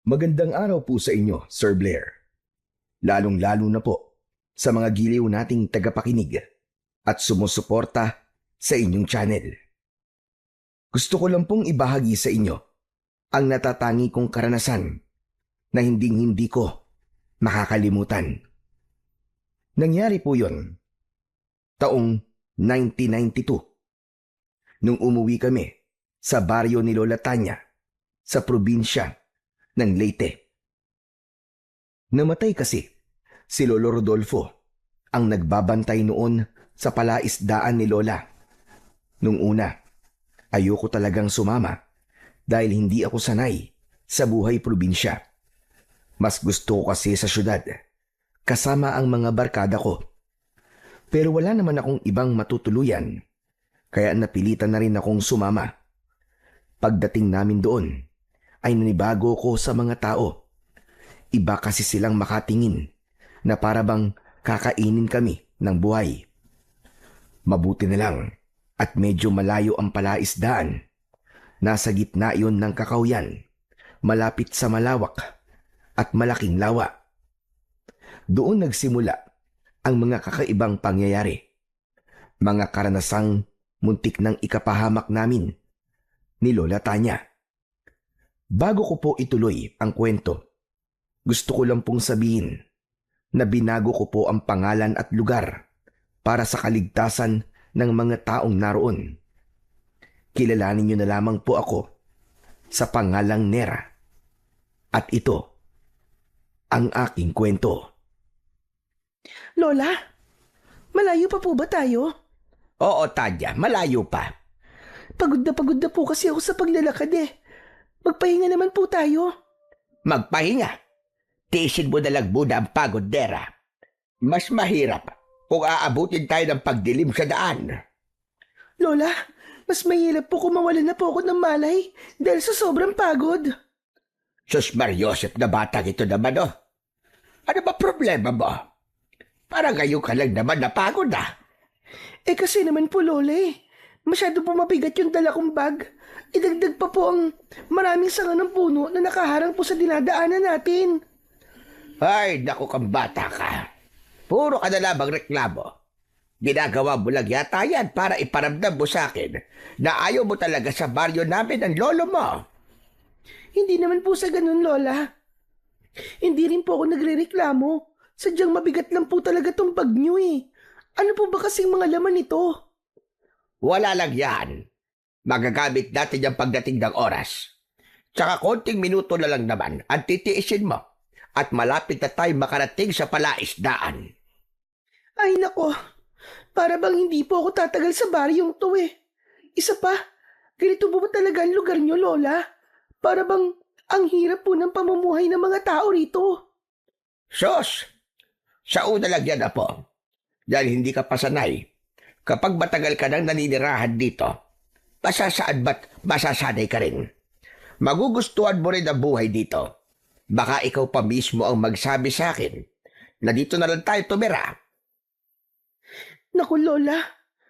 Magandang araw po sa inyo, Sir Blair. Lalong-lalo na po sa mga giliw nating tagapakinig at sumusuporta sa inyong channel. Gusto ko lang pong ibahagi sa inyo ang natatangi kong karanasan na hinding-hindi ko makakalimutan. Nangyari po yon taong 1992 nung umuwi kami sa baryo ni Lola Tanya sa probinsya ng Leyte. Namatay kasi si Lolo Rodolfo, ang nagbabantay noon sa palaisdaan ni Lola. Nung una, ayoko talagang sumama dahil hindi ako sanay sa buhay probinsya. Mas gusto ko kasi sa syudad, kasama ang mga barkada ko. Pero wala naman akong ibang matutuluyan, kaya napilitan na rin akong sumama. Pagdating namin doon, ay nanibago ko sa mga tao. Iba kasi silang makatingin na para bang kakainin kami ng buhay. Mabuti na lang at medyo malayo ang palaisdaan. Nasa gitna iyon ng kakawyan, malapit sa malawak at malaking lawa. Doon nagsimula ang mga kakaibang pangyayari. Mga karanasang muntik ng ikapahamak namin ni Lola Tanya. Bago ko po ituloy ang kwento, gusto ko lang pong sabihin na binago ko po ang pangalan at lugar para sa kaligtasan ng mga taong naroon. Kilalanin niyo na lamang po ako sa pangalang Nera. At ito ang aking kwento. Lola, malayo pa po ba tayo? Oo, Tanya, malayo pa. Pagod na po kasi ako sa paglalakad eh. Magpahinga naman po tayo. Magpahinga. Tiisin mo na lang muna ang pagod, Nera. Mas mahirap kung aabutin tayo ng pagdilim sa daan. Lola, mas mahirap po kung mawalan na po ako ng malay dahil sa sobrang pagod. Sus Mariosep na batang ito naman, oh. Ano ba problema mo? Parang ngayon ka lang naman napagod, ah. Eh kasi naman po, Lola eh. Masyado po mabigat yung dala kong bag. Idagdag pa po ang maraming sanga ng puno na nakaharang po sa dinadaanan natin. Ay, naku kang bata ka. Puro ka na lamang reklamo. Ginagawa mo lang yata yan para iparamdam mo sa akin na ayaw mo talaga sa baryo namin ng lolo mo. Hindi naman po sa ganun, Lola. Hindi rin po ako nagrereklamo. Sadyang mabigat lang po talaga tong bag nyo eh. Ano po ba kasing mga laman nito? Wala lang yan. Magagamit natin yung pagdating ng oras. Tsaka konting minuto na lang naman ang titiisin mo at malapit na tayo makarating sa palaisdaan. Ay nako, para bang hindi po ako tatagal sa baryong to eh. Isa pa, ganito po ba talaga ang lugar nyo, Lola? Para bang ang hirap po ng pamumuhay ng mga tao rito. Sos, sa una lang yan, apo. Dahil hindi ka pasanay. Kapag matagal ka nang naninirahan dito, masasaan ba't masasanay ka rin? Magugustuhan mo rin ang buhay dito. Baka ikaw pa mismo ang magsabi sa akin na dito na lang tayo tumira. Naku, Lola,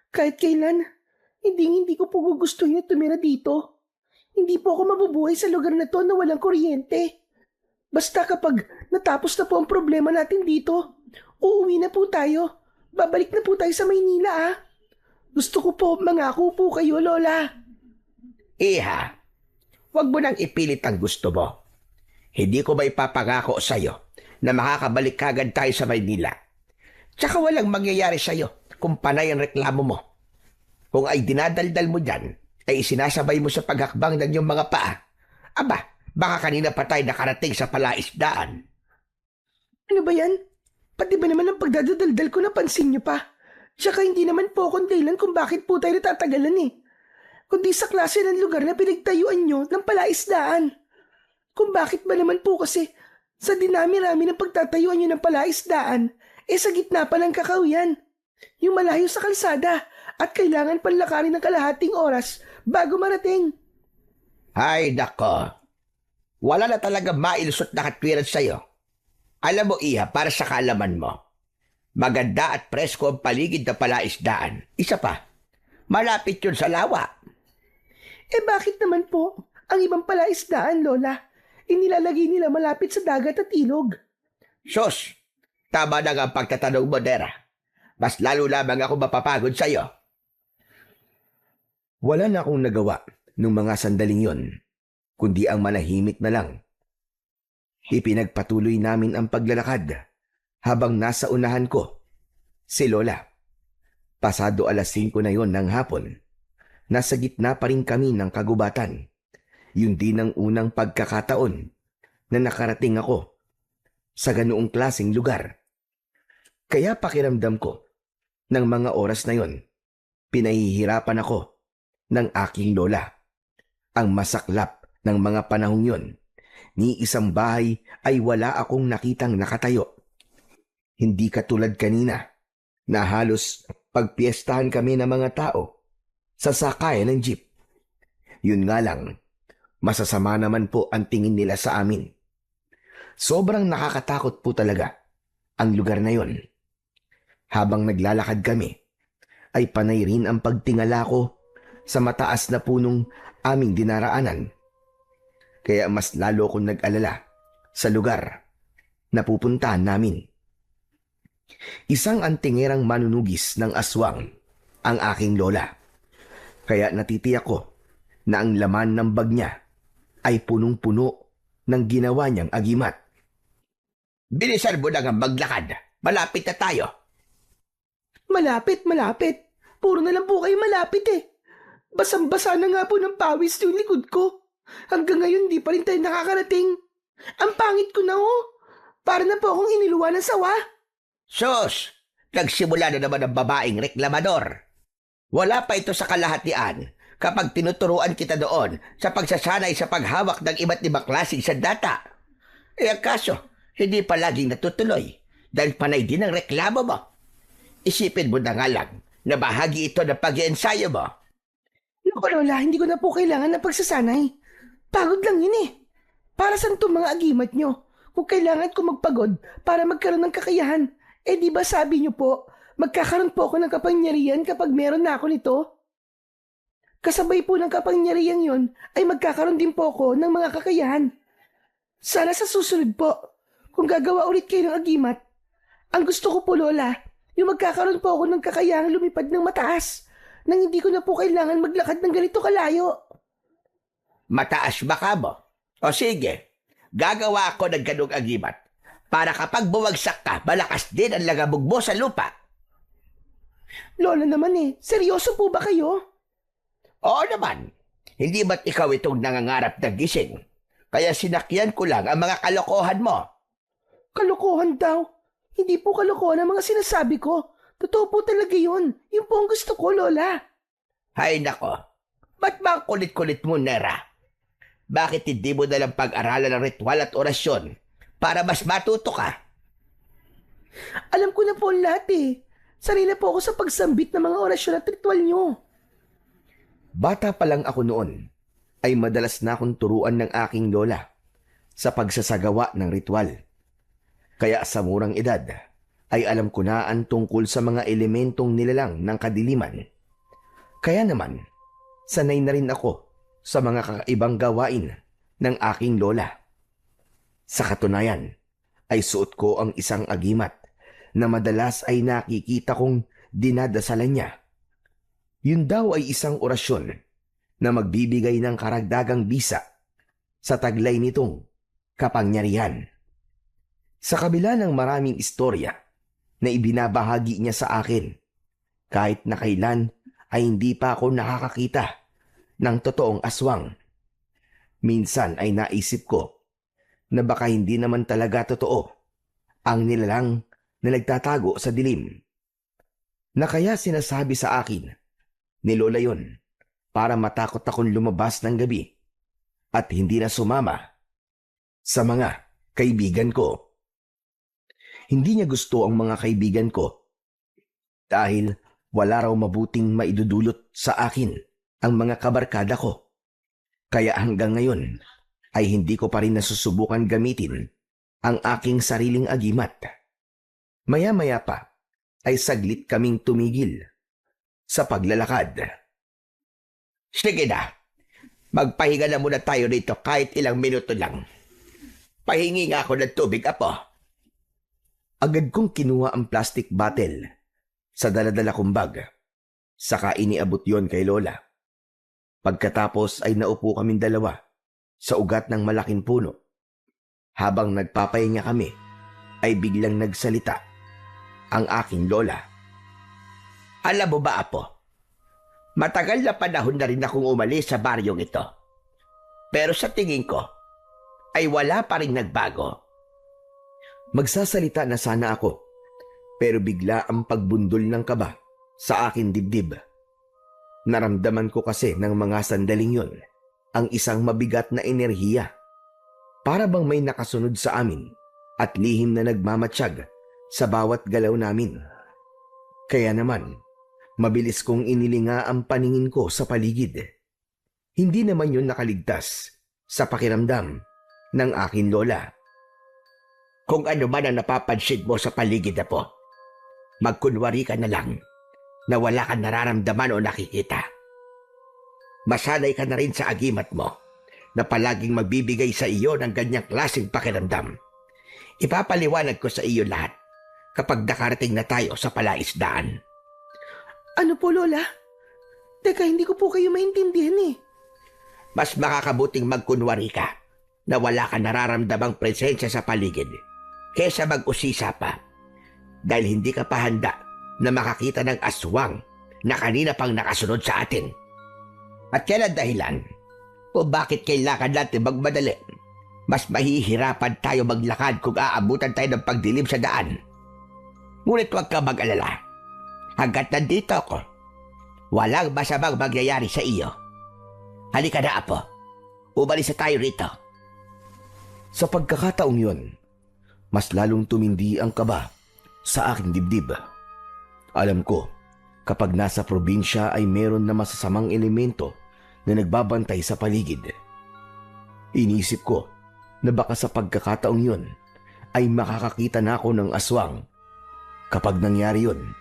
kahit kailan, hindi ko po gugustuhin na tumira dito. Hindi po ako mabubuhay sa lugar na to na walang kuryente. Basta kapag natapos na po ang problema natin dito, uuwi na po tayo. Babalik na po tayo sa Maynila ah. Gusto ko po mangako po kayo, Lola. Iha, wag mo nang ipilit ang gusto mo. Hindi ko ba ipapangako sa'yo na makakabalik kagad tayo sa Maynila? Tsaka walang mangyayari sa'yo kung panay ang reklamo mo. Kung ay dinadaldal mo dyan, ay isinasabay mo sa paghakbang ng iyong mga paa. Aba, baka kanina pa tayo nakarating sa palaisdaan. Ano ba yan? Pati ba naman ang pagdadaldal ko napansin niyo pa? Tsaka hindi naman po akong dahilan kung bakit po tayo natatagalan eh. Kundi sa klase ng lugar na pinagtayuan nyo ng palaisdaan. Kung bakit ba naman po kasi sa dinami-rami ng pagtatayuan nyo ng palaisdaan, eh sa gitna pa ng kakawyan. Yung malayo sa kalsada at kailangan panlakarin ng kalahating oras bago marating. Ay, nako. Wala na talaga mailusot na katwiran sa'yo. Alam mo, Iha, para sa kaalaman mo, maganda at presko ang paligid na palaisdaan. Isa pa, malapit yun sa lawa. Eh bakit naman po ang ibang palaisdaan, Lola? inilalagay nila malapit sa dagat at ilog. Sus, tama na nga ang pagtatanong mo, Nera. Mas lalo lamang ako mapapagod sa'yo. Wala na akong nagawa nung mga sandaling yon, kundi ang manahimik na lang. Ipinagpatuloy namin ang paglalakad habang nasa unahan ko si Lola. Pasado 5:00 na yon ng hapon. Nasa gitna pa rin kami ng kagubatan. Yun din ang unang pagkakataon na nakarating ako sa ganoong klaseng lugar. Kaya pakiramdam ko, ng mga oras na yon, pinahihirapan ako ng aking lola. Ang masaklap ng mga panahong yon, ni isang bahay ay wala akong nakitang nakatayo. Hindi katulad kanina na halos pagpiestahan kami ng mga tao sa sakayan ng jeep. Yun nga lang, masasama naman po ang tingin nila sa amin. Sobrang nakakatakot po talaga ang lugar na yon. Habang naglalakad kami, ay panay rin ang pagtingala ko sa mataas na punong aming dinaraanan. Kaya mas lalo akong nag-alala sa lugar na pupuntahan namin. Isang antingerang manunugis ng aswang ang aking lola. Kaya natitiyak ko na ang laman ng bag niya ay punong-puno ng ginawa niyang agimat. Bilisan mo na nga maglakad. Malapit na tayo. Malapit, malapit. Puro na lang po kayo malapit eh. Basang-basa na nga po ng pawis yung likod ko. Hanggang ngayon di pa rin tayo nakakarating. Ang pangit ko na oh. Para na po akong iniluwa ng sawa. Sus, nagsimula na naman ang babaeng reklamador. Wala pa ito sa kalahatian kapag tinuturuan kita doon sa pagsasanay sa paghawak ng iba't ibang klaseng sandata. Ang kaso, hindi pa laging natutuloy dahil panay din ang reklamo mo. Isipin mo na nga lang na bahagi ito ng pag-iensayo mo. Naku Lola, hindi ko na po kailangan ng pagsasanay. Pagod lang yun eh. Para saan itong mga agimat nyo? Kung kailangan ko magpagod para magkaroon ng kakayahan, di ba sabi nyo po, magkakaroon po ako ng kapangyarihan kapag meron na ako nito? Kasabay po ng kapangyarihan yon ay magkakaroon din po ako ng mga kakayahan. Sana sa susunod po, kung gagawa ulit kayo ng agimat, ang gusto ko po Lola, yung magkakaroon po ako ng kakayahang lumipad ng mataas nang hindi ko na po kailangan maglakad ng ganito kalayo. Mataas ba ka mo? O sige, gagawa ako ng ganung agimat para kapag bumagsak ka, malakas din ang lagabog mo sa lupa. Lola naman seryoso po ba kayo? Oo naman, hindi ba't ikaw itong nangangarap ng gising? Kaya sinakyan ko lang ang mga kalokohan mo. Kalokohan daw? Hindi po kalokohan ang mga sinasabi ko. Totoo po talaga yun. Yun po ang gusto ko, Lola. Hay nako, ba't ba ang kulit-kulit mo, Nera? Bakit hindi mo nalang pag-aralan ng ritual at orasyon para mas matuto ka? Alam ko na po ang lahat Sanay na po ako sa pagsambit ng mga orasyon at ritual nyo. Bata pa lang ako noon, ay madalas na akong turuan ng aking lola sa pagsasagawa ng ritual. Kaya sa murang edad, ay alam ko na ang tungkol sa mga elementong nilalang ng kadiliman. Kaya naman, sanay na rin ako sa mga kakaibang gawain ng aking lola. Sa katunayan, ay suot ko ang isang agimat na madalas ay nakikita kong dinadasalan niya. Yun daw ay isang orasyon na magbibigay ng karagdagang bisa sa taglay nitong kapangyarihan. Sa kabila ng maraming istorya na ibinabahagi niya sa akin, kahit na kailan ay hindi pa ako nakakakita ng totoong aswang. Minsan ay naisip ko na baka hindi naman talaga totoo ang nilalang na nagtatago sa dilim. Na kaya sinasabi sa akin ni Lola yon para matakot akong lumabas ng gabi at hindi na sumama sa mga kaibigan ko. Hindi niya gusto ang mga kaibigan ko dahil wala raw mabuting maidudulot sa akin ang mga kabarkada ko. Kaya hanggang ngayon ay hindi ko pa rin nasusubukan gamitin ang aking sariling agimat. Maya-maya pa ay saglit kaming tumigil sa paglalakad. Sige na, magpahinga na muna tayo dito kahit ilang minuto lang. Pahingi nga ako ng tubig, Apo. Agad kong kinuha ang plastic bottle sa daladala kong bag. Saka iniabot yon kay Lola. Pagkatapos ay naupo kaming dalawa sa ugat ng malaking puno. Habang nagpapahinga kami, ay biglang nagsalita ang aking lola. Alam mo ba, Apo? Matagal na panahon na rin akong umalis sa baryong ito. Pero sa tingin ko, ay wala pa rin nagbago. Magsasalita na sana ako, pero bigla ang pagbundol ng kaba sa aking dibdib. Naramdaman ko kasi ng mga sandaling yon ang isang mabigat na enerhiya. Para bang may nakasunod sa amin at lihim na nagmamatsyag sa bawat galaw namin. Kaya naman, mabilis kong inilinga ang paningin ko sa paligid. Hindi naman yun nakaligtas sa pakiramdam ng aking lola. Kung ano man ang napapansin mo sa paligid, Apo, magkunwari ka na lang na wala kang nararamdaman o nakikita. Masanay ka na rin sa agimat mo na palaging magbibigay sa iyo ng ganyang klaseng pakiramdam. Ipapaliwanag ko sa iyo lahat kapag nakarating na tayo sa palaisdaan. Ano po, Lola? Teka, hindi ko po kayo maintindihan eh. Mas makakabuting magkunwari ka na wala kang nararamdamang presensya sa paligid kesa mag-usisa pa dahil hindi ka pa handa na makakita ng aswang na kanina pang nakasunod sa atin. At yan ang dahilan kung bakit kailangan natin magmadali. Mas mahihirapan tayo maglakad kung aabutan tayo ng pagdilim sa daan. Ngunit huwag ka mag-alala. Hanggat nandito ako, walang masamang magyayari sa iyo. Halika na, Apo. Umalis na tayo rito. Sa pagkakataong yon, mas lalong tumindi ang kaba sa aking dibdib. Alam ko, kapag nasa probinsya ay meron na masasamang elemento na nagbabantay sa paligid. Inisip ko na baka sa pagkakataong yun ay makakakita na ako ng aswang. Kapag nangyari yun,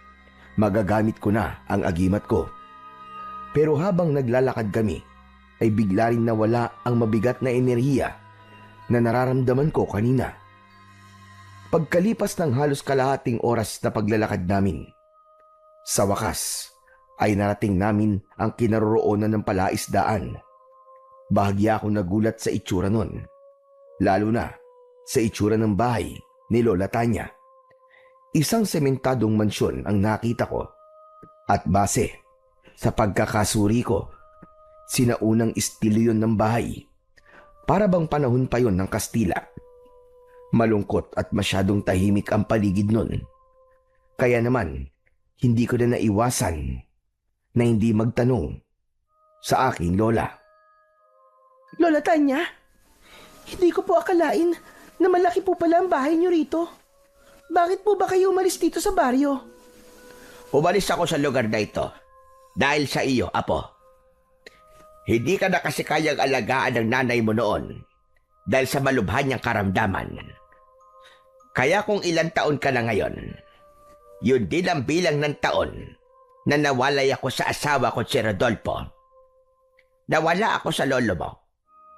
magagamit ko na ang agimat ko. Pero habang naglalakad kami, ay bigla rin nawala ang mabigat na enerhiya na nararamdaman ko kanina. Pagkalipas ng halos kalahating oras na paglalakad namin, sa wakas ay narating namin ang kinaroroonan ng palaisdaan. Bahagya akong nagulat sa itsura nun, lalo na sa itsura ng bahay ni Lola Tanya. Isang sementadong mansyon ang nakita ko at base sa pagkakasuri ko, sinaunang estilo yun ng bahay. Para bang panahon pa yon ng Kastila. Malungkot at masyadong tahimik ang paligid nun. Kaya naman, hindi ko na naiwasan na hindi magtanong sa aking lola. Lola Tanya, hindi ko po akalain na malaki po pala ang bahay niyo rito. Bakit po ba kayo umalis dito sa baryo? Umalis ako sa lugar na ito dahil sa iyo, Apo. Hindi ka na kasi kayang alagaan ng nanay mo noon dahil sa malubhan niyang karamdaman. Kaya kung ilang taon ka na ngayon, yun din ang bilang ng taon na nawalay ako sa asawa ko si Rodolfo. Nawala ako sa lolo mo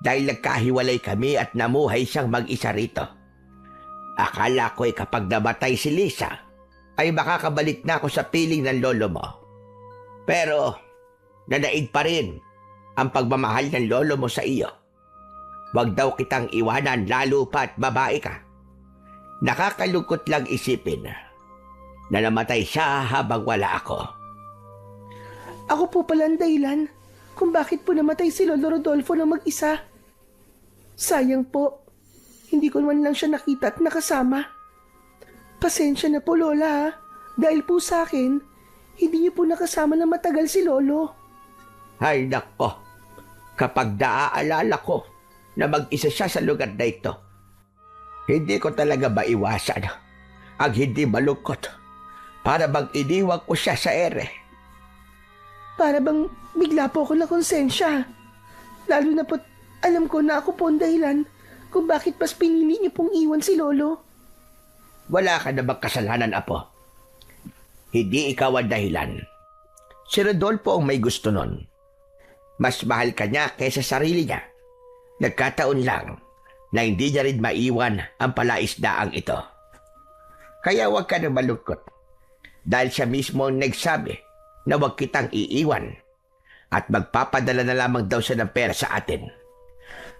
dahil nagkahiwalay kami at namuhay siyang mag-isa rito. Akala ko kapag namatay si Lisa, ay makakabalik na ako sa piling ng lolo mo. Pero nanaig pa rin ang pagmamahal ng lolo mo sa iyo. Huwag daw kitang iwanan lalo pa at babae ka. Nakakalungkot lang isipin na namatay siya habang wala ako. Ako po pala ang dahilan kung bakit po namatay si Lolo Rodolfo na mag-isa. Sayang po, hindi ko man lang siya nakita at nakasama. Pasensya na po, Lola, ha? Dahil po sa akin, hindi niyo po nakasama na matagal si Lolo. Ay nako, kapag naaalala ko na mag-isa siya sa lugar na ito, hindi ko talaga maiwasan ang hindi malungkot para bang iniwan ko siya sa ere. Para bang bigla po ako nakonsensya. Lalo na po't alam ko na ako po ang dahilan kung bakit mas pinili niyo pong iwan si Lolo. Wala ka namang kasalanan, Apo. Hindi ikaw ang dahilan. Si Rodolfo ang may gusto nun. Mas mahal ka niya kaysa sarili niya. Nagkataon lang na hindi niya rin maiwan ang palaisdaang ito. Kaya huwag ka na malungkot dahil siya mismo ang nagsabi na huwag kitang iiwan at magpapadala na lamang daw siya ng pera sa atin.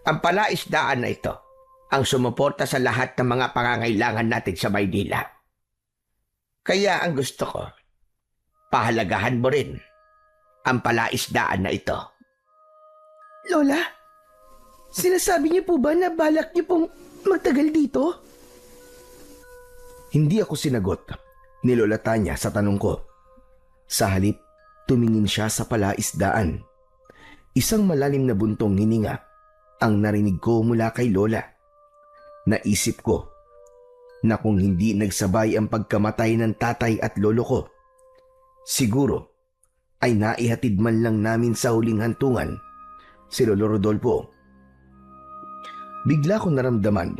Ang palaisdaan na ito ang sumuporta sa lahat ng mga pangangailangan natin sa Maynila. Kaya ang gusto ko, pahalagahan mo rin ang palaisdaan na ito. Lola, sinasabi niyo po ba na balak niyo pong magtagal dito? Hindi ako sinagot ni Lola Tanya sa tanong ko. Sa halip, tumingin siya sa palaisdaan. Isang malalim na buntong hininga ang narinig ko mula kay Lola. Naisip ko na kung hindi nagsabay ang pagkamatay ng tatay at lolo ko, siguro ay naihatid man lang namin sa huling hantungan si Lolo Rodolfo. Bigla ko naramdaman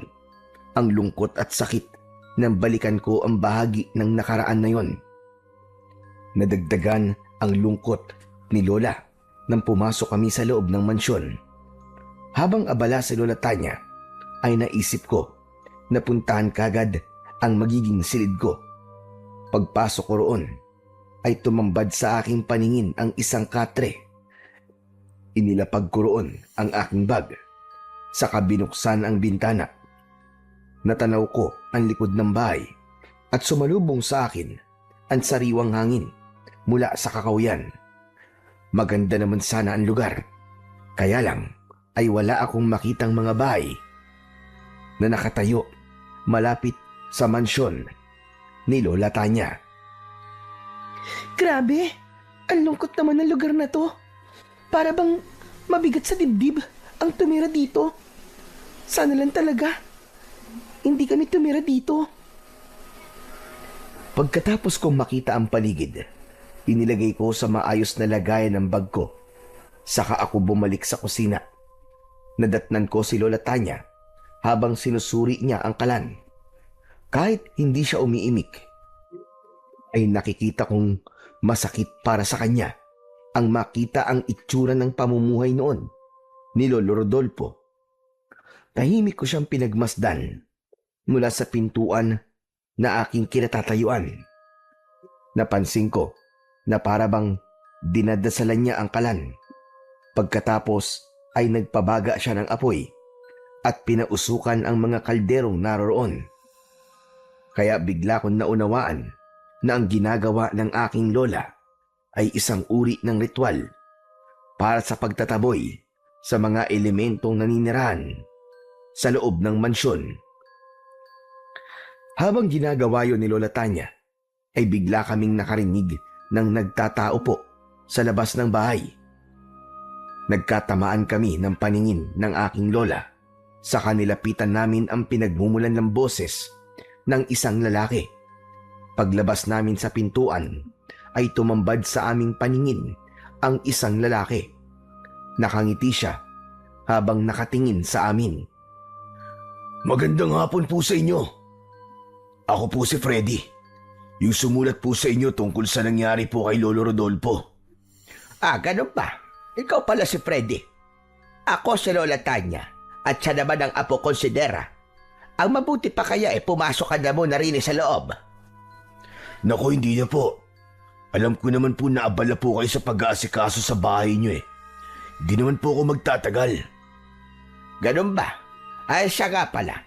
ang lungkot at sakit nang balikan ko ang bahagi ng nakaraan na yon. Nadagdagan ang lungkot ni Lola nang pumasok kami sa loob ng mansyon. Habang abala si Lola Tanya, ay naisip ko na puntahan kagad ang magiging silid ko. Pagpasok ko roon, ay tumambad sa aking paningin ang isang katre. Inilapag ko roon ang aking bag. Saka binuksan ang bintana. Natanaw ko ang likod ng bahay at sumalubong sa akin ang sariwang hangin mula sa kakawyan. Maganda naman sana ang lugar. Kaya lang ay wala akong makitang mga bahay na nakatayo malapit sa mansyon ni Lola Tanya. Grabe, ang lungkot naman ng lugar na to. Para bang mabigat sa dibdib ang tumira dito. Sana lang talaga hindi kami tumira dito. Pagkatapos kong makita ang paligid, inilagay ko sa maayos na lagayan ng bag ko. Saka ako bumalik sa kusina. Nadatnan ko si Lola Tanya habang sinusuri niya ang kalan. Kahit hindi siya umiimik, ay nakikita kong masakit para sa kanya ang makita ang itsura ng pamumuhay noon ni Lolo Rodolfo. Tahimik ko siyang pinagmasdan mula sa pintuan na aking kinatatayuan. Napansin ko na para bang dinadasalan niya ang kalan. Pagkatapos ay nagpabaga siya ng apoy at pinausukan ang mga kalderong naroroon. Kaya bigla kong naunawaan na ang ginagawa ng aking lola ay isang uri ng ritual para sa pagtataboy sa mga elementong naninirahan sa loob ng mansyon. Habang ginagawa yun ni Lola Tanya, ay bigla kaming nakarinig ng nagtatao po sa labas ng bahay. Nagkatamaan kami ng paningin ng aking lola. Sa kanilapitan namin ang pinagmumulan ng boses ng isang lalaki. Paglabas namin sa pintuan, ay tumambad sa aming paningin ang isang lalaki. Nakangiti siya habang nakatingin sa amin. Magandang hapon po sa inyo. Ako po si Freddy. Yung sumulat po sa inyo tungkol sa nangyari po kay Lolo Rodolfo. Ganun ba? Ikaw pala si Freddy. Ako si Lola Tanya at siya naman ang apo konsidera. Ang mabuti pa kaya pumasok ka na muna rin sa loob. Naku, hindi na po. Alam ko naman po na abala po kayo sa pag-aasikaso sa bahay niyo eh. Hindi naman po ako magtatagal. Ganun ba? Ay siya nga pala.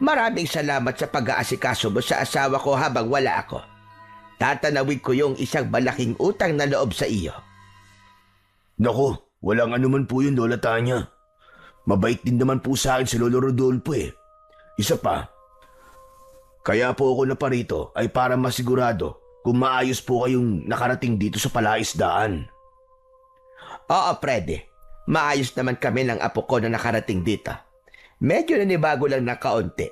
Maraming salamat sa pag-aasikaso mo sa asawa ko habang wala ako. Tatanawin ko yung isang malaking utang na loob sa iyo. Naku, walang anuman po yun, Lola Tanya. Mabait din naman po sa akin si Lolo Rodolfo eh. Isa pa, kaya po ako naparito ay para masigurado kung maayos po kayong nakarating dito sa palaisdaan. Oo, Freddy. Maayos naman kami ng apo ko na nakarating dito. Medyo nanibago lang na kaunti.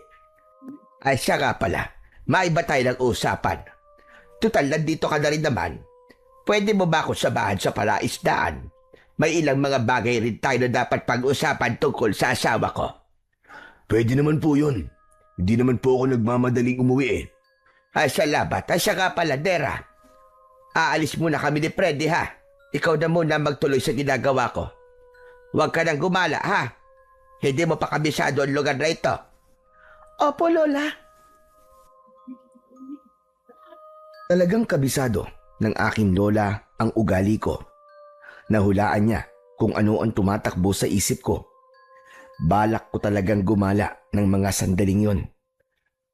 Ay siya nga pala, maiba tayo ng usapan. Tutal, nandito ka na rin naman. Pwede mo ba ako sabahan sa palaisdaan? May ilang mga bagay rin tayo na dapat pag-usapan tungkol sa asawa ko. Pwede naman po yun. Hindi naman po ako nagmamadaling umuwi eh. Ay salamat. Ay siya nga pala, Dera. Aalis muna kami ni Freddy ha. Ikaw na muna magtuloy sa ginagawa ko. Huwag ka nang gumala ha. Hindi mo pa kabisado ang lugar na ito. Opo, Lola. Talagang kabisado ng aking lola ang ugali ko. Nahulaan niya kung ano ang tumatakbo sa isip ko. Balak ko talagang gumala ng mga sandaling yon.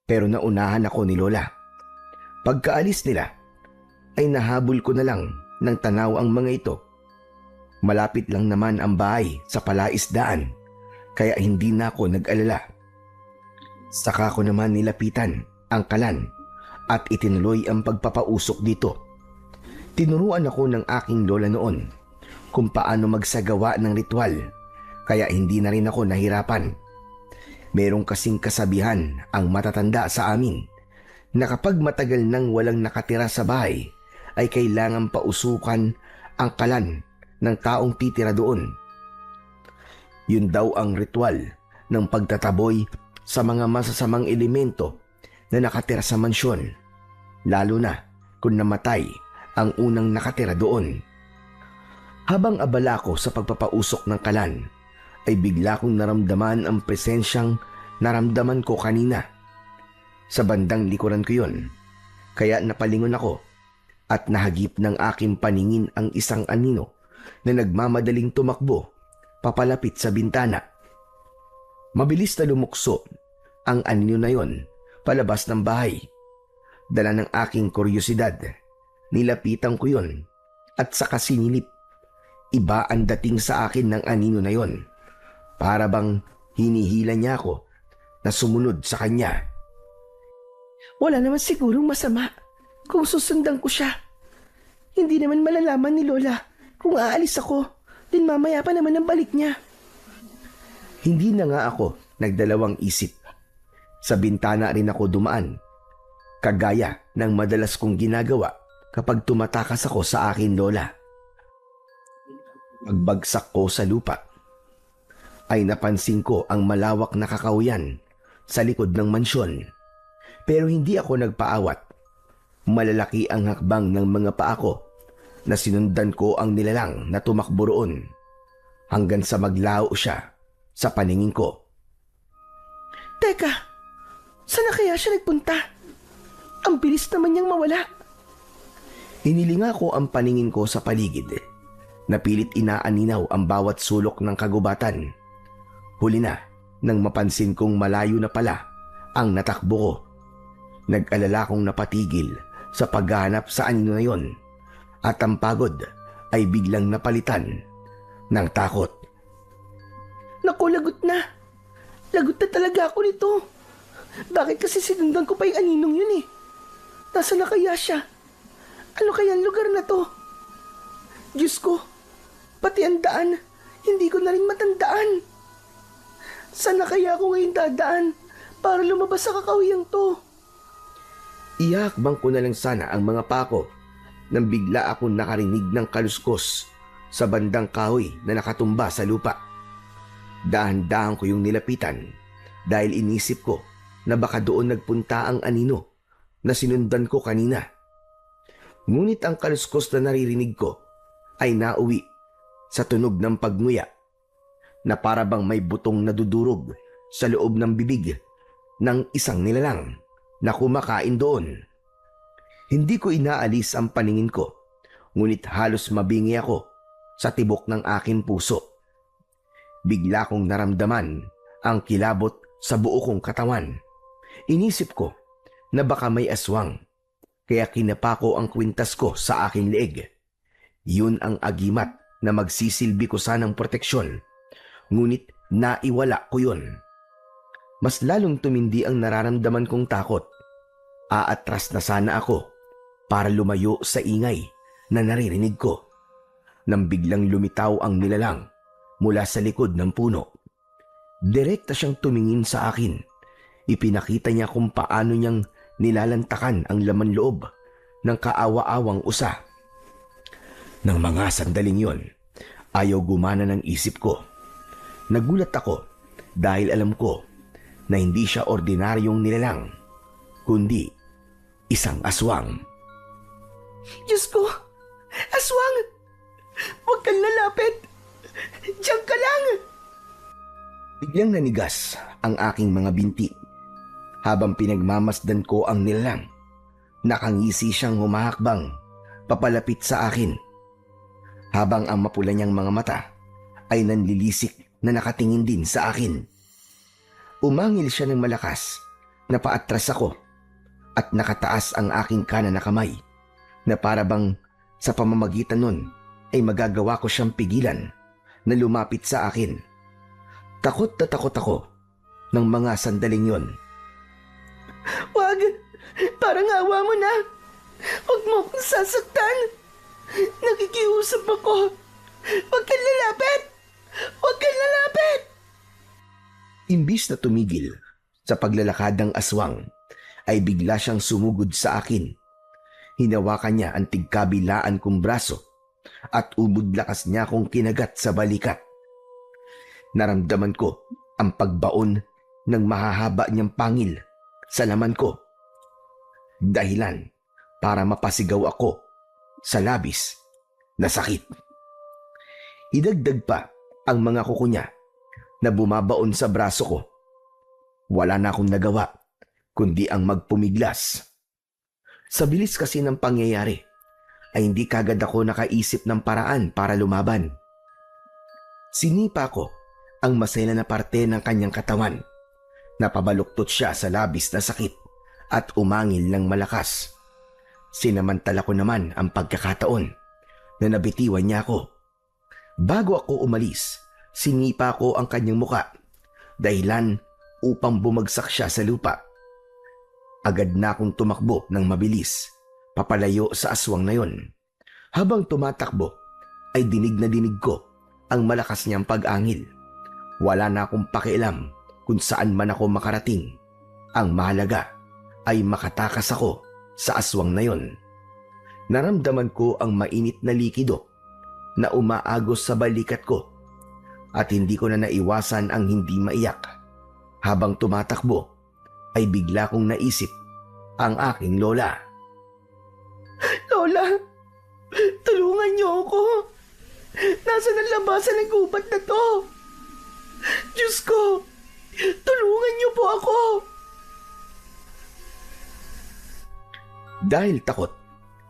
Pero naunahan ako ni Lola. Pagkaalis nila, ay nahabol ko na lang ng tanaw ang mga ito. Malapit lang naman ang bahay sa palaisdaan, kaya hindi na ako nag-alala. Saka ko naman nilapitan ang kalan at itinuloy ang pagpapausok dito. Tinuruan ako ng aking lola noon kung paano magsagawa ng ritual, kaya hindi na rin ako nahirapan. Merong kasing kasabihan ang matatanda sa amin na kapag matagal nang walang nakatira sa bahay, ay kailangan pausukan ang kalan ng taong titira doon. Yun daw ang ritual ng pagtataboy sa mga masasamang elemento na nakatira sa mansyon, lalo na kung namatay ang unang nakatira doon. Habang abala ko sa pagpapausok ng kalan, ay bigla kong naramdaman ang presensyang naramdaman ko kanina. Sa bandang likuran ko yun, kaya napalingon ako at nahagip ng aking paningin ang isang anino na nagmamadaling tumakbo papalapit sa bintana. Mabilis na lumukso ang anino na yon palabas ng bahay. Dala ng aking kuryosidad, nilapitan ko yon at saka sinilip. Iba ang dating sa akin ng anino na yon. Para bang hinihila niya ako na sumunod sa kanya. Wala naman sigurong masama kung susundan ko siya. Hindi naman malalaman ni Lola kung aalis ako, din mamaya pa naman ang balik niya. Hindi na nga ako nagdalawang isip. Sa bintana rin ako dumaan, kagaya ng madalas kong ginagawa kapag tumatakas ako sa akin lola. Pagbagsak ko sa lupa, ay napansin ko ang malawak na kakahuyan sa likod ng mansyon. Pero hindi ako nagpaawat. Malalaki ang hakbang ng mga paa ko na sinundan ko ang nilalang na tumakbo roon hanggang sa maglaho siya sa paningin ko. Teka, saan na kaya siya nagpunta? Ang bilis naman niyang mawala. Hinilinga ko ang paningin ko sa paligid. Napilit inaaninaw ang bawat sulok ng kagubatan. Huli na nang mapansin kong malayo na pala ang natakbo ko. Nag-alala kong napatigil sa paghahanap sa anino na yon at ang pagod ay biglang napalitan ng takot. Naku, lagot na. Lagot na talaga ako nito. Bakit kasi sinundan ko pa yung aninong yun eh? Nasaan na kaya siya? Ano kaya ang lugar na to? Diyos ko, pati ang daan, hindi ko na rin matandaan. Saan na kaya ako ngayon dadaan para lumabas sa kakawiyang to? Ihakbang ko na lang sana ang mga pako nang bigla akong nakarinig ng kaluskos sa bandang kahoy na nakatumba sa lupa. Dahan-dahan ko yung nilapitan dahil inisip ko na baka doon nagpunta ang anino na sinundan ko kanina. Ngunit ang kaluskos na naririnig ko ay nauwi sa tunog ng pagnguya na para bang may butong nadudurog sa loob ng bibig ng isang nilalang na kumakain doon. Hindi ko inaalis ang paningin ko, ngunit halos mabingi ako sa tibok ng aking puso. Bigla kong naramdaman ang kilabot sa buo kong katawan. Inisip ko na baka may aswang, kaya kinapa ko ang kwintas ko sa aking leeg. Yun ang agimat na magsisilbi ko sanang proteksyon, ngunit naiwala ko yun. Mas lalong tumindi ang nararamdaman kong takot. Aatras na sana ako para lumayo sa ingay na naririnig ko, nang biglang lumitaw ang nilalang mula sa likod ng puno. Direkta siyang tumingin sa akin. Ipinakita niya kung paano niyang nilalantakan ang laman loob ng kaawa-awang usa. Nang mga sandaling yon, ayaw gumana ng isip ko. Nagulat ako dahil alam ko na hindi siya ordinaryong nilalang, kundi isang aswang. Diyos ko, aswang! Huwag kang lalapit! Diyan ka lang! Biglang nanigas ang aking mga binti. Habang pinagmamasdan ko ang nilalang, nakangisi siyang humahakbang papalapit sa akin. Habang ang mapula niyang mga mata ay nanlilisik na nakatingin din sa akin. Umangil siya ng malakas na paatras ako at nakataas ang aking kanan na kamay na para bang sa pamamagitan nun ay magagawa ko siyang pigilan na lumapit sa akin. Takot na takot ako ng mga sandaling yon. Wag! Parang awa mo na! Huwag mo akong sasaktan! Nakikiusap ako! Huwag kang lalapit! Huwag kang lalapit! Imbis na tumigil sa paglalakad ng aswang, ay bigla siyang sumugod sa akin. Hinawakan niya ang tigkabilaan kong braso at ubod lakas niya akong kinagat sa balikat. Naramdaman ko ang pagbaon ng mahahaba niyang pangil sa laman ko. Dahilan para mapasigaw ako sa labis na sakit. Idagdag pa ang mga kuko niya na bumabaon sa braso ko. Wala na akong nagawa kundi ang magpumiglas. Sa bilis kasi ng pangyayari ay hindi kagad ako nakaisip ng paraan para lumaban. Sinipa ko ang masela na parte ng kanyang katawan. Napabaluktot siya sa labis na sakit at umangil ng malakas. Sinamantala ko naman ang pagkakataon na nabitiwan niya ako. Bago ako umalis, sinipa ko ang kanyang muka, dahilan upang bumagsak siya sa lupa. Agad na akong tumakbo ng mabilis, papalayo sa aswang na yon. Habang tumatakbo, ay dinig ko ang malakas niyang pag-angil. Wala na akong pakialam kung saan man ako makarating. Ang mahalaga ay makatakas ako sa aswang na yon. Naramdaman ko ang mainit na likido na umaagos sa balikat ko at hindi ko na naiwasan ang hindi maiyak. Habang tumatakbo ay bigla kong naisip ang aking lola. Lola, tulungan niyo ako. Nasaan ang labasan ng gubat na to? Diyos ko, tulungan niyo po ako. Dahil takot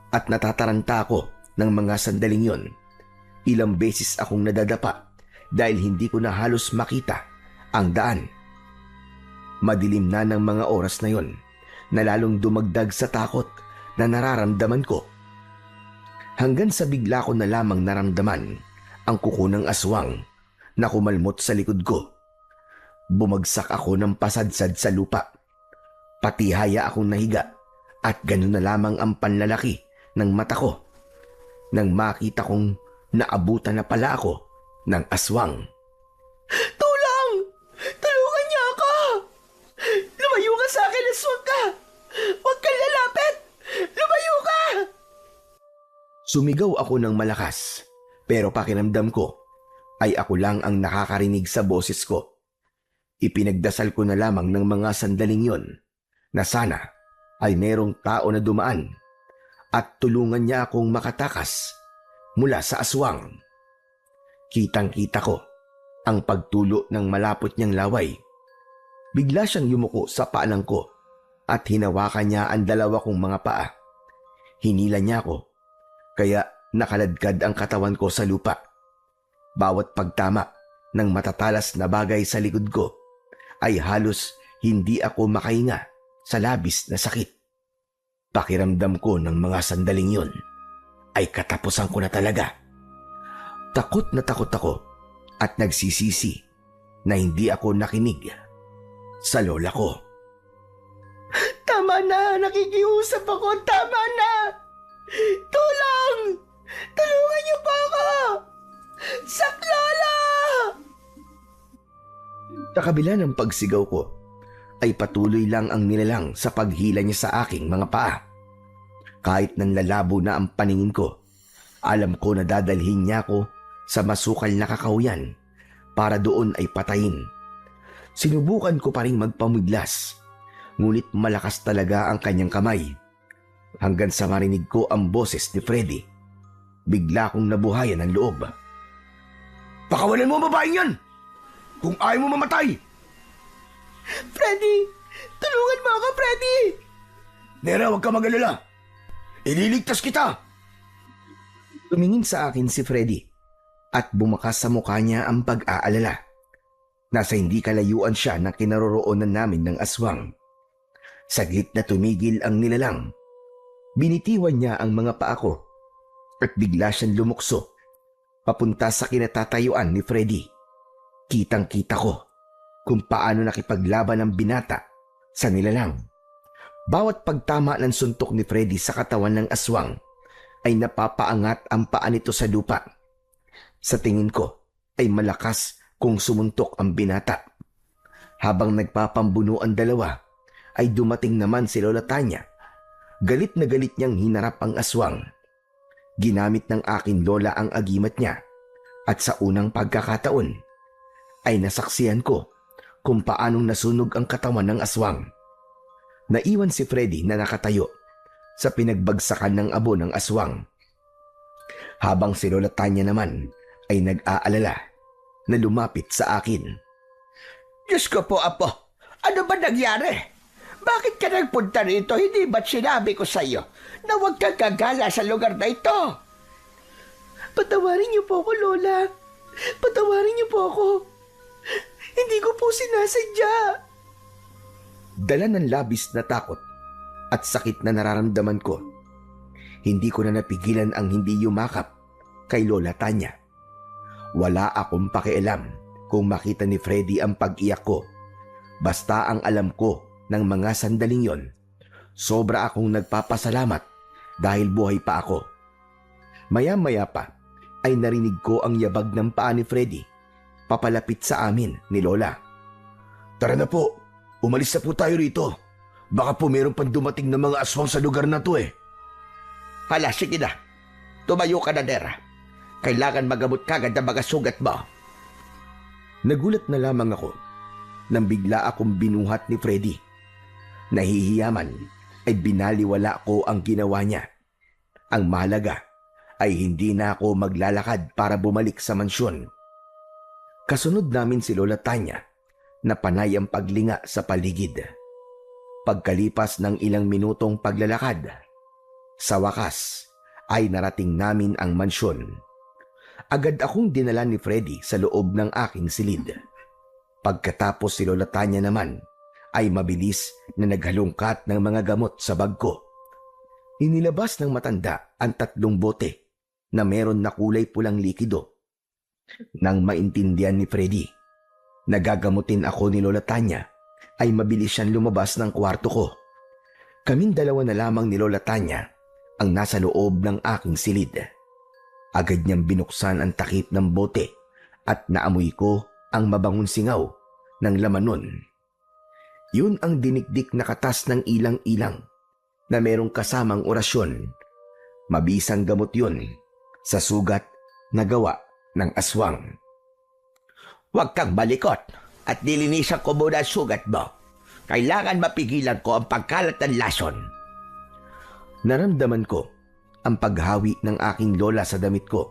at natataranta ako ng mga sandaling yon, ilang beses akong nadadapa dahil hindi ko na halos makita ang daan. Madilim na ng mga oras na yon na lalong dumagdag sa takot na nararamdaman ko. Hanggang sa bigla ko na lamang naramdaman ang kuko ng aswang na kumalmot sa likod ko. Bumagsak ako ng pasadsad sa lupa. Patihaya akong nahiga at ganun na lamang ang panlalaki ng mata ko nang makita kong naabutan na pala ako ng aswang. Tulong! Tulungan niyo ako! Lumayo ka sa akin, aswang ka! Huwag kang lalapit! Lumayo ka! Sumigaw ako ng malakas, pero pakiramdam ko ay ako lang ang nakakarinig sa boses ko. Ipinagdasal ko na lamang ng mga sandaling yon na sana ay merong tao na dumaan at tulungan niya akong makatakas mula sa aswang. Kitang-kita ko ang pagtulo ng malapot niyang laway. Bigla siyang yumuko sa paanan ko at hinawakan niya ang dalawa kong mga paa. Hinila niya ako, kaya nakaladkad ang katawan ko sa lupa. Bawat pagtama ng matatalas na bagay sa likod ko ay halos hindi ako makahinga sa labis na sakit. Pakiramdam ko ng mga sandaling yon ay katapusan ko na talaga. Takot na takot ako at nagsisisi na hindi ako nakinig sa lola ko. Tama na! Nakikiusap ako! Tama na! Tulong! Tulungan niyo po ako! Saklala! Sa kabila ng pagsigaw ko, ay patuloy lang ang nilalang sa paghila niya sa aking mga paa. Kahit nanlalabo na ang paningin ko, alam ko na dadalhin niya ako sa masukal na kakahuyan para doon ay patayin. Sinubukan ko pa rin magpamiglas, ngunit malakas talaga ang kanyang kamay. Hanggang sa marinig ko ang boses ni Freddy, bigla kong nabuhayan ng loob. "Pakawalan mo ang babaeng yan! kung ayaw mo mamatay. Freddy! Tulungan mo ako, Freddy! Nera, huwag ka mag-alala. Ililigtas kita. Tumingin sa akin si Freddy at bumakas sa mukha niya ang pag-aalala. Nasa hindi kalayuan siya ng kinaroroonan namin ng aswang. Saglit na tumigil ang nilalang. Binitiwan niya ang mga paa ko at bigla siyang lumukso papunta sa kinatatayuan ni Freddy. Kitang-kita ko kung paano nakipaglaban ang binata sa nilalang. Bawat pagtama ng suntok ni Freddy sa katawan ng aswang ay napapaangat ang paa nito sa lupa. Sa tingin ko ay malakas kung sumuntok ang binata. Habang nagpapambuno ang dalawa ay dumating naman si Lola Tanya. Galit na galit niyang hinarap ang aswang. Ginamit ng aking lola ang agimat niya at sa unang pagkakataon ay nasaksihan ko kung paanong nasunog ang katawan ng aswang. Naiwan si Freddy na nakatayo sa pinagbagsakan ng abo ng aswang. Habang si Lola Tanya naman ay nag-aalala na lumapit sa akin. Diyos ko po, Apo. Ano ba nangyari? Bakit ka nagpunta rito? Hindi ba't sinabi ko sa iyo na huwag kang gagala sa lugar na ito? Patawarin niyo po ako, Lola. Patawarin niyo po ako. Hindi ko po sinasadya. Dala ng labis na takot at sakit na nararamdaman ko, hindi ko na napigilan ang hindi yumakap kay Lola Tanya. Wala akong pakialam kung makita ni Freddy ang pag-iyak ko. Basta ang alam ko ng mga sandaling yon, sobra akong nagpapasalamat dahil buhay pa ako. Maya-maya pa ay narinig ko ang yabag ng paa ni Freddy papalapit sa amin ni Lola. Tara na po, umalis na po tayo rito. Baka po meron pang dumating na mga aswang sa lugar na to eh. Hala, sige na. Tumayo ka na, Nera. Kailangan magamot kagad ang mga sugat mo. Nagulat na lamang ako nang bigla akong binuhat ni Freddy. Nahihiyaman ay binaliwala ko ang ginawa niya. Ang mahalaga ay hindi na ako maglalakad para bumalik sa mansyon. Kasunod namin si Lola Tanya na panay ang paglinga sa paligid. Pagkalipas ng ilang minutong paglalakad, sa wakas ay narating namin ang mansyon. Agad akong dinala ni Freddy sa loob ng aking silid. Pagkatapos si Lola Tanya naman ay mabilis na naghalungkat ng mga gamot sa bag ko. Inilabas ng matanda ang 3 bote na meron na kulay pulang likido. Nang maintindihan ni Freddy na gagamutin ako ni Lola Tanya, ay mabilis siyang lumabas ng kwarto ko. Kaming dalawa na lamang ni Lola Tanya ang nasa loob ng aking silid. Agad niyang binuksan ang takip ng bote at naamoy ko ang mabangong singaw ng laman nun. Yun ang dinikdik na katas ng ilang-ilang na merong kasamang orasyon. Mabisang gamot yun sa sugat na gawa ng aswang. Huwag kang malikot at nilinisan ko muna ang sugat mo. Kailangan mapigilan ko ang pagkalat ng lason. Naramdaman ko ang paghawi ng aking lola sa damit ko.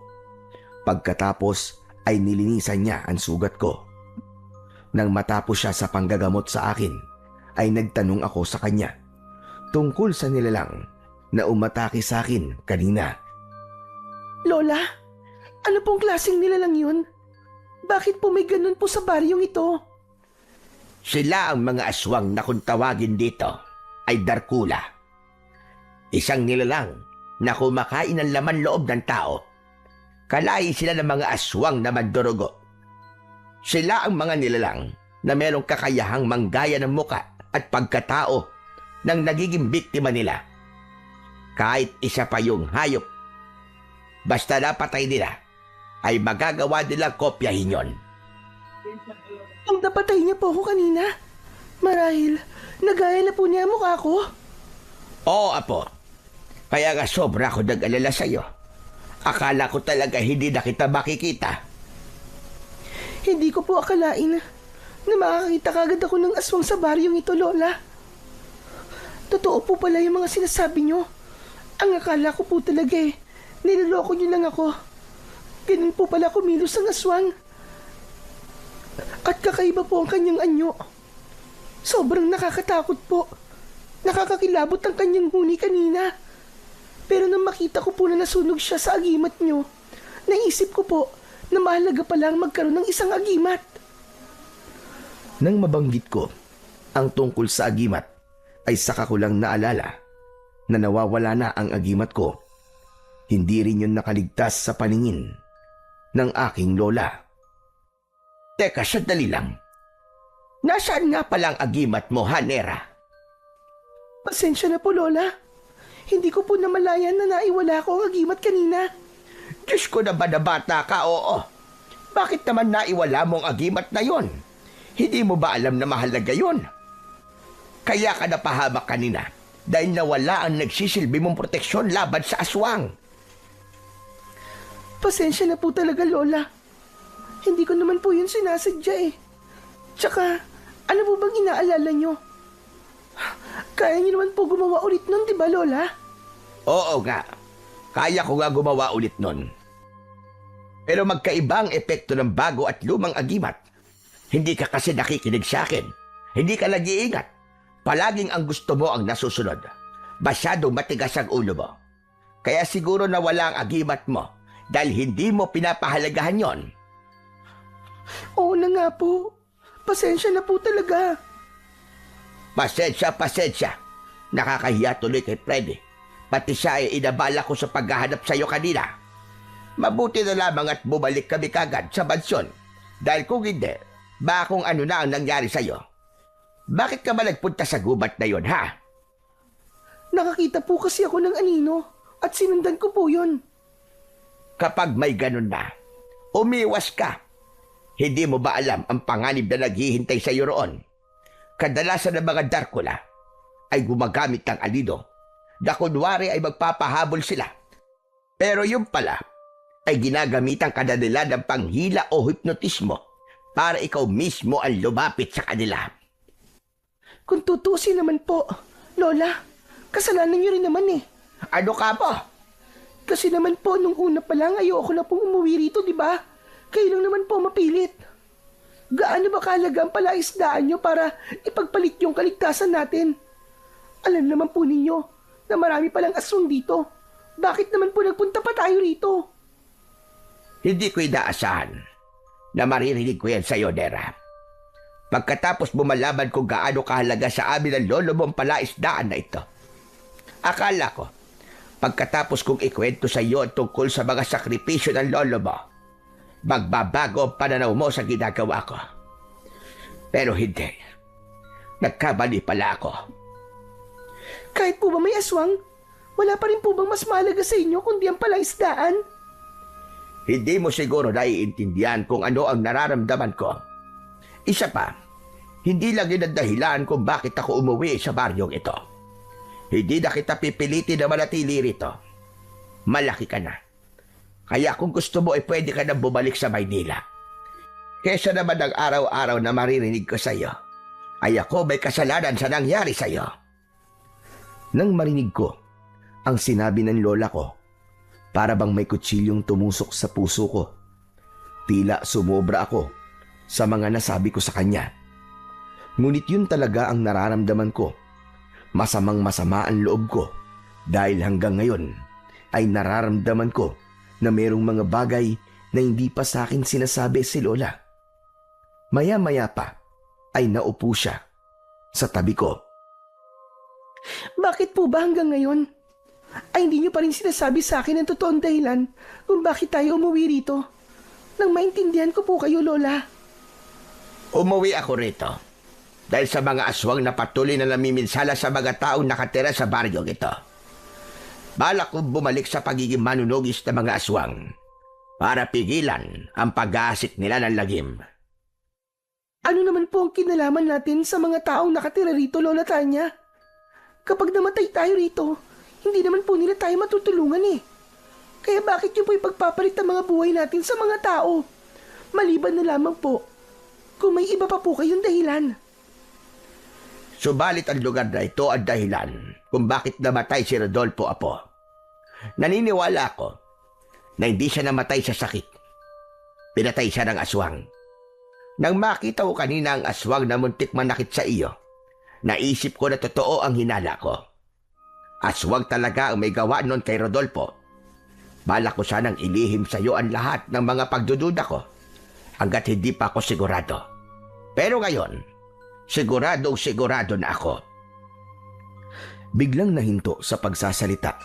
Pagkatapos ay nilinisan niya ang sugat ko. Nang matapos siya sa panggagamot sa akin, ay nagtanong ako sa kanya tungkol sa nilalang na umatake sa akin kanina. Lola, ano pong klaseng nilalang yun? Bakit po may ganun po sa baryong ito? Sila ang mga aswang na kung tawagin dito ay Darkula. Isang nilalang na kumakain ng laman loob ng tao. Kalahi sila ng mga aswang na mandurugo. Sila ang mga nilalang na merong kakayahang manggaya ng muka at pagkatao ng nagiging biktima nila. Kahit isa pa yung hayop, basta napatay nila, ay magagawa nilang kopyahin yon. Ang napatay niya po ako kanina. Marahil, nagaya na po niya ang mukha ko. Oo, Apo. Kaya nga sobra ako nag-alala sa'yo. Akala ko talaga hindi na kita makikita. Hindi ko po akalain na makakita kagad ako ng aswang sa baryong ito, Lola. Totoo po pala yung mga sinasabi niyo. Ang akala ko po talaga niloloko niyo lang ako. Ganun po pala kumilos ang aswang. At kakaiba po ang kanyang anyo. Sobrang nakakatakot po. Nakakakilabot ang kanyang huni kanina. Pero nang makita ko po na nasunog siya sa agimat nyo, naisip ko po na mahalaga palang magkaroon ng isang agimat. Nang mabanggit ko ang tungkol sa agimat, ay saka ko lang naalala na nawawala na ang agimat ko. Hindi rin yun nakaligtas sa paningin ng aking lola. Teka, sandali lang. Nasaan nga palang agimat mo, Hanera? Pasensya na po, Lola. Hindi ko po namalayan na naiwala ko ang agimat kanina. Diyos ko na ba na bata ka, oo? Bakit naman naiwala mong agimat na yon? Hindi mo ba alam na mahalaga yon? Kaya ka napahamak kanina dahil nawala ang nagsisilbi mong proteksyon laban sa aswang. Pasensya na po talaga, Lola. Hindi ko naman po yun sinasadya eh. Tsaka, ano po bang inaalala nyo? Kaya nyo naman po gumawa ulit nun, di ba, Lola? Oo nga, kaya ko nga gumawa ulit nun. Pero magkaiba ang epekto ng bago at lumang agimat. Hindi ka kasi nakikinig sa akin. Hindi ka nag-iingat. Palaging ang gusto mo ang nasusunod. Masyadong matigas ang ulo mo. Kaya siguro nawala ang agimat mo dahil hindi mo pinapahalagahan yon. Oo na nga po. Pasensya na po talaga. Pasensya. Nakakahiya tuloy kay Freddy. Pati siya ay inabala ko sa paghahanap sa iyo kanina. Mabuti na lamang at bumalik kami kagad sa mansyon. Dahil kung hindi, baka kung ano na ang nangyari sa iyo. Bakit ka ba nagpunta sa gubat na yon, ha? Nakakita po kasi ako ng anino at sinundan ko po yun. Kapag may ganun na, umiwas ka. Hindi mo ba alam ang panganib na naghihintay sa iyo roon? Kadalasan ng mga Darkula ay gumagamit ng alido na kunwari ay magpapahabol sila. Pero yung pala ay ginagamitan ka na nila ng panghila o hipnotismo para ikaw mismo ang lumapit sa kanila. Kung tutusin naman po, Lola, kasalanan niyo rin naman eh. Ano ka po? Kasi naman po, nung una pa lang ayoko na pong umuwi rito, di ba? Kayo lang naman po mapilit. Gaano ba kahalaga ang palaisdaan nyo para ipagpalit yung kaligtasan natin? Alam naman po ninyo na marami palang aswang dito. Bakit naman po nagpunta pa tayo rito? Hindi ko inaasahan na maririnig ko yan sa iyo, Dera. Pagkatapos bumalaban kung gaano kahalaga sa amin ang lolo mo ang palaisdaan na ito. Akala ko, pagkatapos kong ikwento sa iyo tungkol sa mga sakripisyo ng lolo mo, magbabago ang pananaw mo sa ginagawa ko. Pero hindi. Nagkamali pala ako. Kahit po ba may aswang, wala pa rin po bang mas mahalaga sa inyo kundi ang palaisdaan? Hindi mo siguro naiintindihan kung ano ang nararamdaman ko. Isa pa, hindi lang yun ang dahilan kung bakit ako umuwi sa baryong ito. Hindi na kita pipilitin na manatili rito. Malaki ka na. Kaya kung gusto mo ay pwede ka na bumalik sa Maynila. Kesa naman ang araw-araw na maririnig ko sa iyo, ay ako may kasalanan sa nangyari sa iyo. Nang marinig ko ang sinabi ng lola ko, para bang may kutsilyong tumusok sa puso ko. Tila sumobra ako sa mga nasabi ko sa kanya. Ngunit yun talaga ang nararamdaman ko. Masamang masama ang loob ko dahil hanggang ngayon ay nararamdaman ko na merong mga bagay na hindi pa sa akin sinasabi si Lola. Maya-maya pa ay naupo siya sa tabi ko. Bakit po ba hanggang ngayon ay hindi niyo pa rin sinasabi sa akin ang totoong dahilan kung bakit tayo umuwi rito? Nang maintindihan ko po kayo, Lola. Umuwi ako rito dahil sa mga aswang na patuloy na namiminsala sa mga taong nakatira sa baryong ito. Balak kong bumalik sa pagiging manunugis ng mga aswang para pigilan ang pag-aasik nila ng lagim. Ano naman po ang kinalaman natin sa mga taong nakatira rito, Lola Tanya? Kapag namatay tayo rito, hindi naman po nila tayo matutulungan eh. Kaya bakit yun po ipagpapalit ang mga buhay natin sa mga tao? Maliban na lamang po kung may iba pa po kayong dahilan. Subalit ang lugar na ito ang dahilan kung bakit namatay si Rodolfo Apo. Naniniwala ako na hindi siya namatay sa sakit. Pinatay siya ng aswang. Nang makita ko kanina ang aswang na muntik manakit sa iyo, naisip ko na totoo ang hinala ko. Aswang talaga ang may gawa noon kay Rodolfo. Balak ko sanang ilihim sa iyo ang lahat ng mga pagdududa ko hanggat hindi pa ako sigurado. Pero ngayon, sigurado na ako. Biglang nahinto sa pagsasalita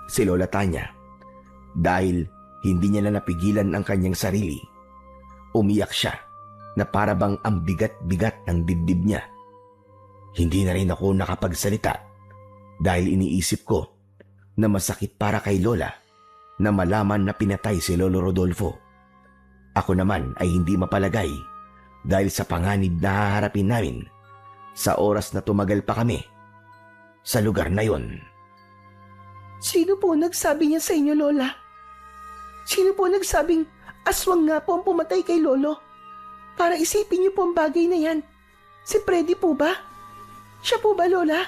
si Lola Tanya dahil hindi niya na napigilan ang kanyang sarili. Umiyak siya na para bang ang bigat-bigat ng dibdib niya. Hindi na rin ako nakapagsalita dahil iniisip ko na masakit para kay Lola na malaman na pinatay si Lolo Rodolfo. Ako naman ay hindi mapalagay dahil sa panganib na haharapin namin sa oras na tumagal pa kami sa lugar na yon. Sino po nagsabi niya sa inyo, Lola? Sino po nagsabing aswang nga po ang pumatay kay Lolo? Para isipin niyo po ang bagay na yan. Si Freddy po ba? Siya po ba, Lola?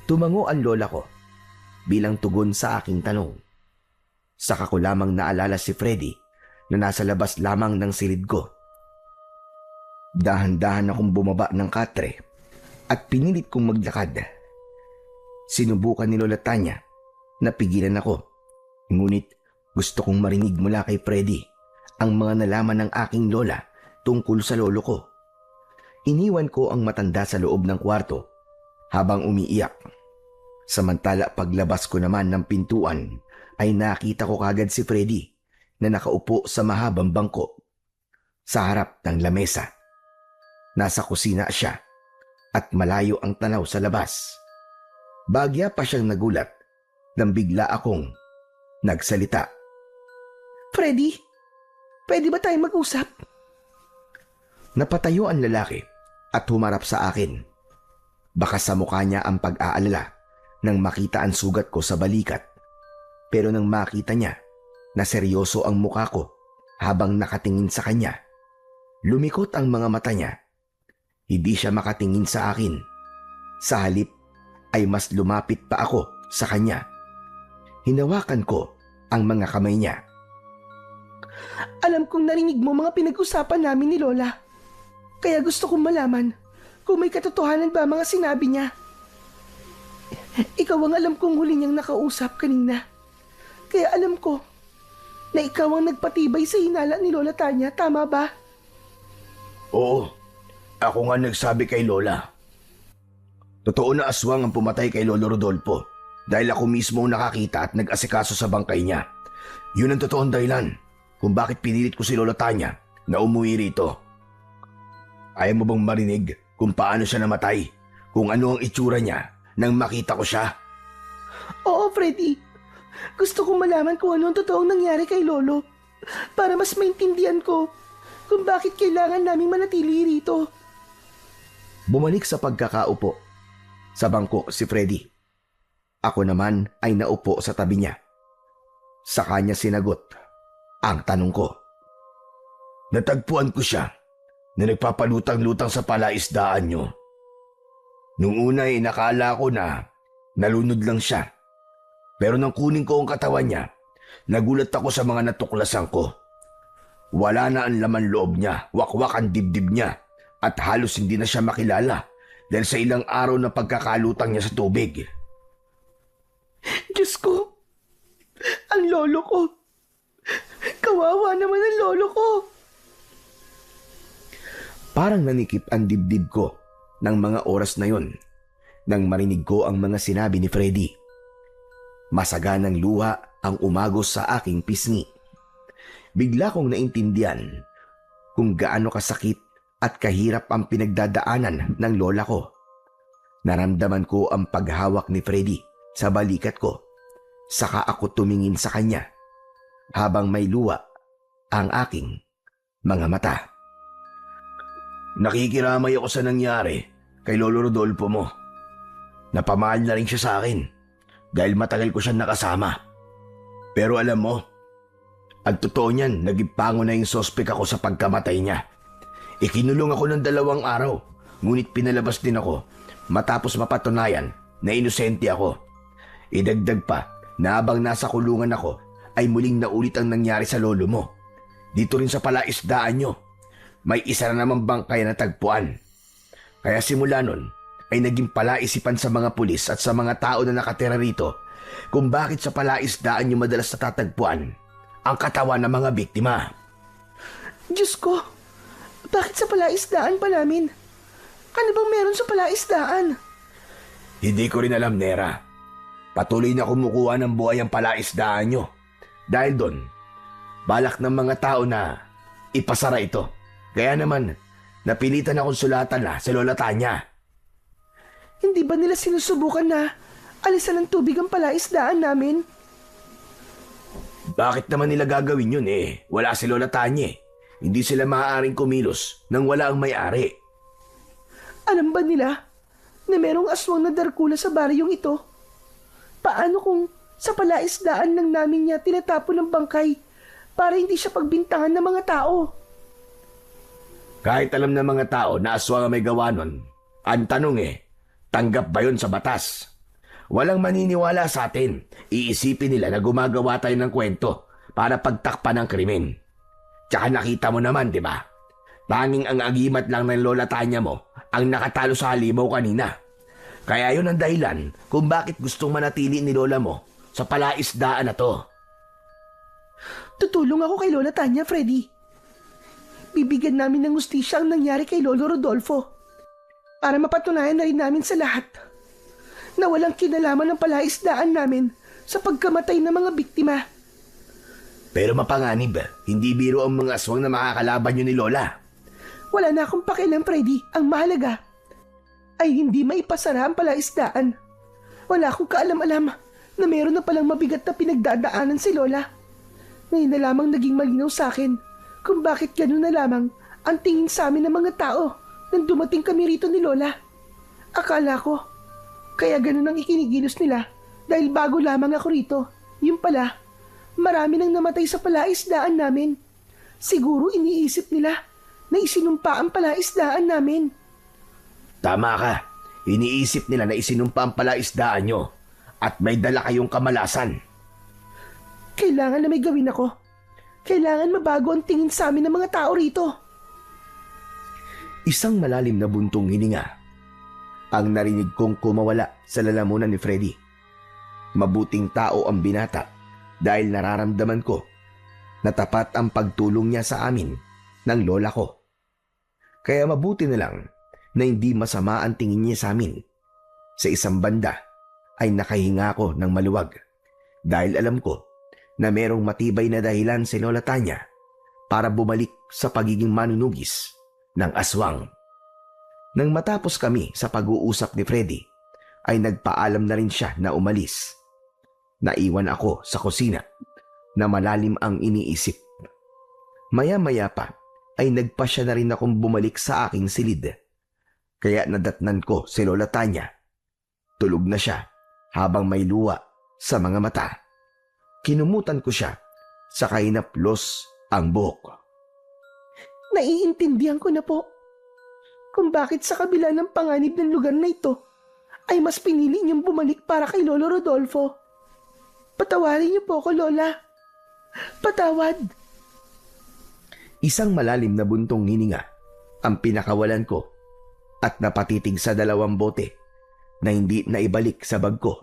Tumango ang lola ko bilang tugon sa aking tanong. Saka ko lamang naalala si Freddy na nasa labas lamang ng silid ko. Dahan-dahan akong bumaba ng katre at pinilit kong maglakad. Sinubukan ni Lola Tanya na pigilan ako. Ngunit gusto kong marinig mula kay Freddy ang mga nalaman ng aking lola tungkol sa lolo ko. Iniwan ko ang matanda sa loob ng kwarto habang umiiyak. Samantala paglabas ko naman ng pintuan ay nakita ko kagad si Freddy na nakaupo sa mahabang bangko sa harap ng lamesa. Nasa kusina siya at malayo ang tanaw sa labas. Bagya pa siyang nagulat nang bigla akong nagsalita. Freddy, pwede ba tayong mag-usap? Napatayo ang lalaki at humarap sa akin. Baka sa mukha niya ang pag-aalala nang makita ang sugat ko sa balikat. Pero nang makita niya na seryoso ang mukha ko habang nakatingin sa kanya, lumikot ang mga mata niya. Hindi siya makatingin sa akin. Sa halip ay mas lumapit pa ako sa kanya. Hinawakan ko ang mga kamay niya. Alam kong narinig mo mga pinag-usapan namin ni Lola. Kaya gusto kong malaman kung may katotohanan ba mga sinabi niya. Ikaw ang alam kong huli niyang nakausap kanina. Kaya alam ko na ikaw ang nagpatibay sa hinala ni Lola Tanya, tama ba? Oo, ako nga nagsabi kay Lola. Totoo na aswang ang pumatay kay Lolo Rodolfo dahil ako mismo ang nakakita at nag-asikaso sa bangkay niya. Yun ang totoong dahilan kung bakit pinilit ko si Lola Tanya na umuwi rito. Ayaw mo bang marinig kung paano siya namatay? Kung ano ang itsura niya nang makita ko siya? Oo, Freddy. Gusto kong malaman kung ano ang totoong nangyari kay Lolo para mas maintindihan ko kung bakit kailangan naming manatili rito. Bumalik sa pagkakaupo sa bangko si Freddy. Ako naman ay naupo sa tabi niya. Sa kanya sinagot ang tanong ko. Natagpuan ko siya na nagpapalutang-lutang sa palaisdaan niyo. Nung una ay nakala ko na nalunod lang siya. Pero nang kunin ko ang katawan niya, nagulat ako sa mga natuklasan ko. Wala na ang laman loob niya, wakwak ang dibdib niya, at halos hindi na siya makilala dahil sa ilang araw na pagkakalutang niya sa tubig. Diyos ko, ang lolo ko. Kawawa naman ang lolo ko. Parang nanikip ang dibdib ko ng mga oras na yon nang marinig ko ang mga sinabi ni Freddy. Masaganang luha ang umagos sa aking pisngi. Bigla kong naintindihan kung gaano kasakit at kahirap ang pinagdadaanan ng lola ko. Naramdaman ko ang paghawak ni Freddy sa balikat ko. Saka ako tumingin sa kanya habang may luha ang aking mga mata. Nakikiramay ako sa nangyari kay Lolo Rodolfo mo. Napamahal na rin siya sa akin dahil matagal ko siyang nakasama. Pero alam mo, ang totoo niyan, nagipango na yung sospek ako sa pagkamatay niya. Ikinulong ako ng 2 araw, ngunit pinalabas din ako matapos mapatunayan na inosente ako. Idagdag pa na habang nasa kulungan ako ay muling naulit ang nangyari sa lolo mo. Dito rin sa palaisdaan nyo. may isa na namang bangkay na tagpuan. Kaya simula nun ay naging palaisipan sa mga pulis at sa mga tao na nakatira rito kung bakit sa palaisdaan yung madalas natatagpuan ang katawan ng mga biktima. Diyos ko, bakit sa palaisdaan pa namin? Ano bang meron sa palaisdaan? Hindi ko rin alam, Nera. Patuloy na kumukuha ng buhay ang palaisdaan nyo. Dahil doon, balak ng mga tao na ipasara ito. Kaya naman, napilitan akong sulatan na sa Lola Tanya. Hindi ba nila sinusubukan na alisan ng tubig ang palaisdaan namin? Bakit naman nila gagawin yun eh? Wala si Lola Tanya eh. Hindi sila maaaring kumilos nang wala ang may-ari. Alam ba nila na merong aswang na darkula sa baryong ito? Paano kung sa palaisdaan lang namin niya tinatapon ng bangkay para hindi siya pagbintangan ng mga tao? Kahit alam ng mga tao na aswang ang may gawa nun, ang tanong tanggap ba yun sa batas? Walang maniniwala sa atin. Iisipin nila na gumagawa tayo ng kwento para pagtakpan ng krimen. Tsaka nakita mo naman, di ba? Tanging ang agimat lang ng Lola Tanya mo ang nakatalo sa halimaw kanina. Kaya yun ang dahilan kung bakit gustong manatili ni Lola mo sa palaisdaan na to. Tutulong ako kay Lola Tanya, Freddy. Bibigyan namin ng hustisya ang nangyari kay Lolo Rodolfo para mapatunayan na rin namin sa lahat na walang kinalaman ng palaisdaan namin sa pagkamatay ng mga biktima. Pero mapanganib, hindi biro ang mga aswang na makakalaban nyo ni Lola. Wala na akong pakialam, Freddy. Ang mahalaga ay hindi maipasara ang palaisdaan. Wala akong kaalam-alam na meron na palang mabigat na pinagdadaanan si Lola. Ngayon na lamang naging malinaw sa akin kung bakit gano'n na lamang ang tingin sa amin ng mga tao nang dumating kami rito ni Lola. Akala ko, kaya gano'n ang ikinigilos nila dahil bago lamang ako rito. Yung pala, marami nang namatay sa palaisdaan namin. Siguro iniisip nila na isinumpa ang palaisdaan namin. Tama ka. Iniisip nila na isinumpa ang palaisdaan nyo at may dala kayong kamalasan. Kailangan na may gawin ako. Kailangan mabago ang tingin sa amin ng mga tao rito. Isang malalim na buntong hininga ang narinig kong kumawala sa lalamunan ni Freddy. Mabuting tao ang binata dahil nararamdaman ko na tapat ang pagtulong niya sa amin ng lola ko. Kaya mabuti na lang na hindi masama ang tingin niya sa amin. Sa isang banda ay nakahinga ko ng maluwag dahil alam ko na merong matibay na dahilan si Lola Tanya para bumalik sa pagiging manunugis ng aswang. Nang matapos kami sa pag-uusap ni Freddy, ay nagpaalam na rin siya na umalis. Naiwan ako sa kusina na malalim ang iniisip. Maya-maya pa ay nagpasya na rin akong bumalik sa aking silid. Kaya nadatnan ko si Lola Tanya. Tulog na siya habang may luha sa mga mata. Kinumutan ko siya sa hinaplos ang buhok. Naiintindihan ko na po kung bakit sa kabila ng panganib ng lugar na ito ay mas pinili niyong bumalik para kay Lolo Rodolfo. Patawarin niyo po ako, Lola. Patawad. Isang malalim na buntong hininga ang pinakawalan ko at napatitig sa 2 bote na hindi naibalik sa bag ko.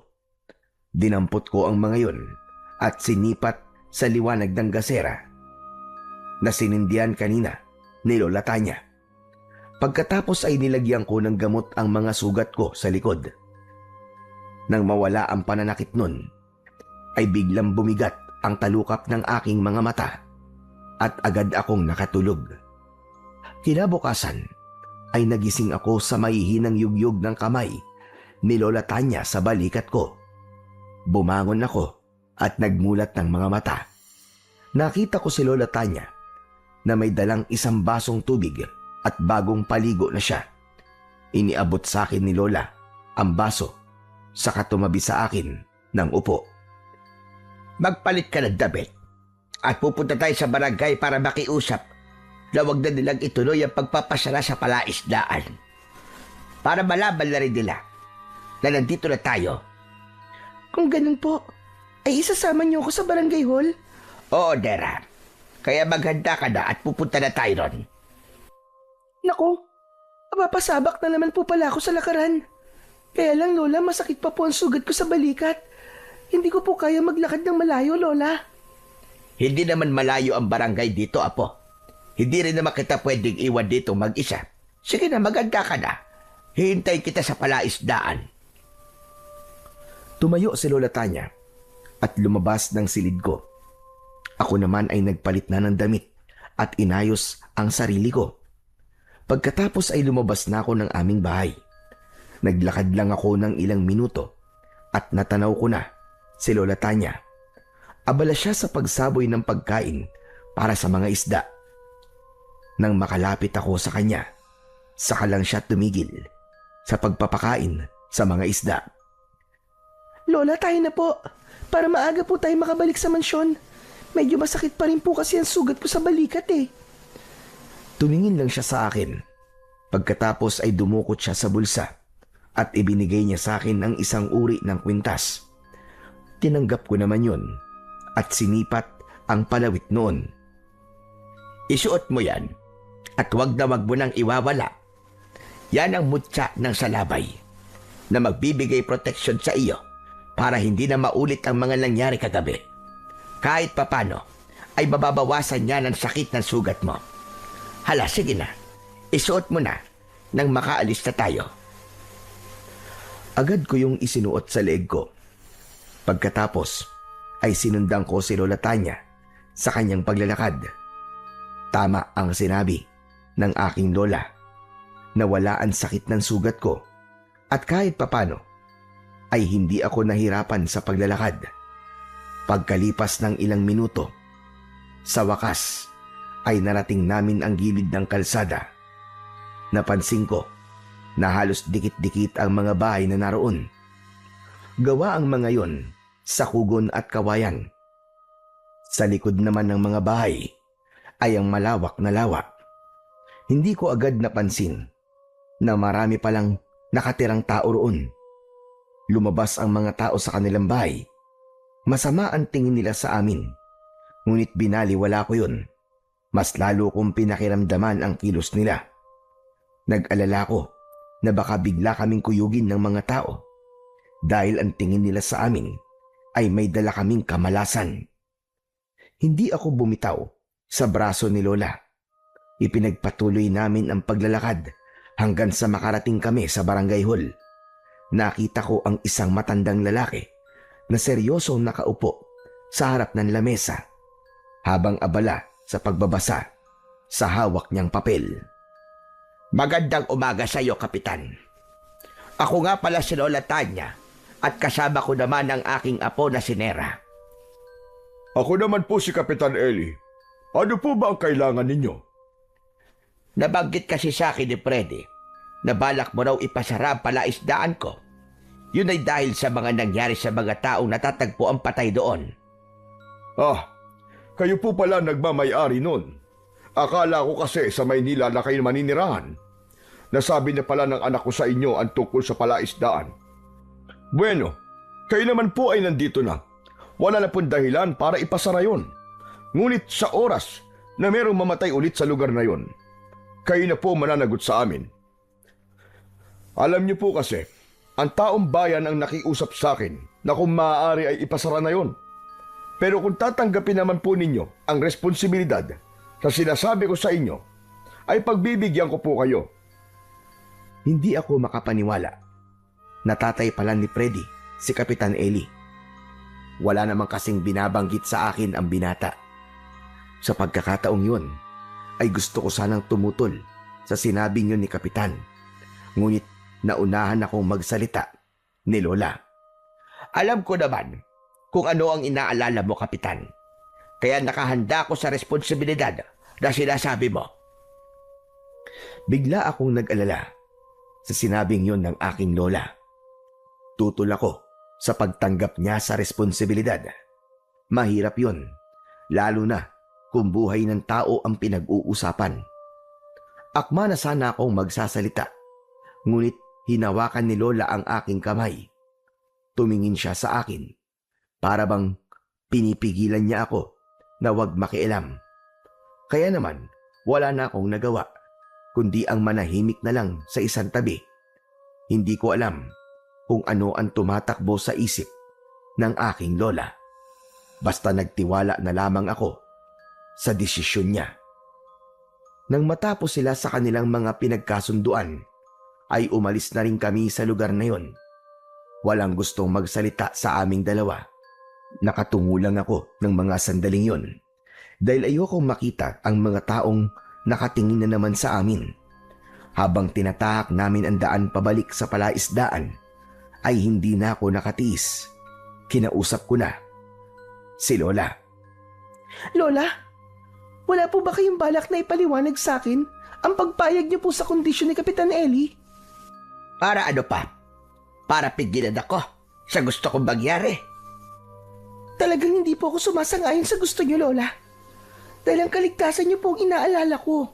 Dinampot ko ang mga yon at sinipat sa liwanag ng gasera na sinindihan kanina ni Lola Tanya. Pagkatapos ay nilagyan ko ng gamot ang mga sugat ko sa likod. Nang mawala ang pananakit nun, ay biglang bumigat ang talukap ng aking mga mata at agad akong nakatulog. Kinabukasan ay nagising ako sa mahihinang yugyug ng kamay ni Lola Tanya sa balikat ko. Bumangon ako at nagmulat ng mga mata. Nakita ko si Lola Tanya na may dalang 1 basong tubig at bagong paligo na siya. Iniabot sa akin ni Lola ang baso saka tumabi sa akin ng upo. Magpalit ka ng damit at pupunta tayo sa barangay para makiusap na huwag na nilang ituloy ang pagpapasara sa palaisdaan. Para malaman na rin nila na nandito na tayo. Kung ganun po, ay isasama niyo ako sa barangay hall? Oo, Nera. Kaya maghanda ka na at pupunta na tayo ron. Naku, mapapasabak na naman po pala ako sa lakaran. Kaya lang, Lola, masakit pa po ang sugat ko sa balikat. Hindi ko po kaya maglakad ng malayo, Lola. Hindi naman malayo ang barangay dito, Apo. Hindi rin naman kita pwedeng iwan dito mag-isa. Sige na, maganda ka na. Hihintay kita sa palaisdaan. Tumayo si Lola Tanya at lumabas ng silid ko. Ako naman ay nagpalit na ng damit at inayos ang sarili ko. Pagkatapos ay lumabas na ako ng aming bahay. Naglakad lang ako ng ilang minuto at natanaw ko na si Lola Tanya. Abala siya sa pagsaboy ng pagkain para sa mga isda. Nang makalapit ako sa kanya, saka lang siya tumigil sa pagpapakain sa mga isda. Lola, tayo na po. Para maaga po tayo makabalik sa mansyon. Medyo masakit pa rin po kasi ang sugat ko sa balikat eh. Tumingin lang siya sa akin. Pagkatapos ay dumukot siya sa bulsa at ibinigay niya sa akin ang isang uri ng kwintas. Tinanggap ko naman yun at sinipat ang palawit noon. Isuot mo yan at wag na wag mo nang iwawala. Yan ang mutya ng salabay na magbibigay proteksyon sa iyo para hindi na maulit ang mga nangyari kagabi. Kahit papano ay mababawasan niya ng sakit ng sugat mo. Hala, sige na. Isuot mo na nang makaalis na tayo. Agad ko yung isinuot sa leeg ko. Pagkatapos ay sinundan ko si Lola Tanya sa kanyang paglalakad. Tama ang sinabi ng aking lola na wala ang sakit ng sugat ko at kahit papano ay hindi ako nahirapan sa paglalakad. Pagkalipas ng ilang minuto, sa wakas ay narating namin ang gilid ng kalsada. Napansin ko na halos dikit-dikit ang mga bahay na naroon. Gawa ang mga yon sa kugon at kawayan. Sa likod naman ng mga bahay ay ang malawak na lawa. Hindi ko agad napansin na marami palang nakatirang tao roon. Lumabas ang mga tao sa kanilang bahay. Masama ang tingin nila sa amin. Ngunit binaliwala ko yun. Mas lalo kong pinakiramdaman ang kilos nila. Nag-alala ko na baka bigla kaming kuyugin ng mga tao dahil ang tingin nila sa amin ay may dala kaming kamalasan. Hindi ako bumitaw sa braso ni Lola. Ipinagpatuloy namin ang paglalakad hanggang sa makarating kami sa barangay hall. Nakita ko ang isang matandang lalaki na seryosong nakaupo sa harap ng lamesa habang abala sa pagbabasa sa hawak niyang papel. Magandang umaga sa iyo, Kapitan. Ako nga pala si Lola Tanya at kasama ko naman ang aking apo na si Nera. Ako naman po si Kapitan Eli. Ano po ba ang kailangan ninyo? Nabanggit kasi sa akin ni Freddy na balak mo raw ipasara ang palaisdaan ko. Yun ay dahil sa mga nangyari sa mga taong natatagpo ang patay doon. Ah, kayo po pala nagmamayari nun. Akala ko kasi sa Maynila na kayo maninirahan. Nasabi na pala ng anak ko sa inyo ang tungkol sa palaisdaan. Bueno, kayo naman po ay nandito na. Wala na pong dahilan para ipasara yon. Ngunit sa oras na merong mamatay ulit sa lugar na yon, kayo na po mananagot sa amin. Alam niyo po kasi, ang taong bayan ang nakiusap sa akin na kung maaari ay ipasara na yon. Pero kung tatanggapin naman po ninyo ang responsibilidad sa sinasabi ko sa inyo, ay pagbibigyan ko po kayo. Hindi ako makapaniwala. Natatay pala ni Freddy si Kapitan Eli. Wala namang kasing binabanggit sa akin ang binata. Sa pagkakataong yun, ay gusto ko sanang tumutol sa sinabing yun ni Kapitan. Ngunit naunahan akong magsalita ni Lola. Alam ko naman kung ano ang inaalala mo, Kapitan. Kaya nakahanda ako sa responsibilidad na sinasabi mo. Bigla akong nag-alala sa sinabing yun ng aking lola. Tutol ako sa pagtanggap niya sa responsibilidad. Mahirap yun, lalo na kung buhay ng tao ang pinag-uusapan. Akma na sana akong magsasalita, ngunit hinawakan ni Lola ang aking kamay. Tumingin siya sa akin, para bang pinipigilan niya ako na wag makialam. Kaya naman, wala na akong nagawa, kundi ang manahimik na lang sa isang tabi. Hindi ko alam kung ano ang tumatakbo sa isip ng aking lola. Basta nagtiwala na lamang ako sa desisyon niya. Nang matapos sila sa kanilang mga pinagkasunduan, ay umalis na rin kami sa lugar na yon. Walang gustong magsalita sa aming dalawa. Nakatungo lang ako ng mga sandaling yon dahil ayokong makita ang mga taong nakatingin na naman sa amin. Habang tinatahak namin ang daan pabalik sa palaisdaan, ay hindi na ako nakatiis. Kinausap ko na si Lola. Lola, wala po ba kayong balak na ipaliwanag sa akin ang pagpayag niyo po sa kondisyon ni Kapitan Eli? Para ano pa? Para pigilan ako sa gusto kong mangyari. Talagang hindi po ako sumasang-ayon sa gusto niyo, Lola. Dahil ang kaligtasan niyo po ang inaalala ko.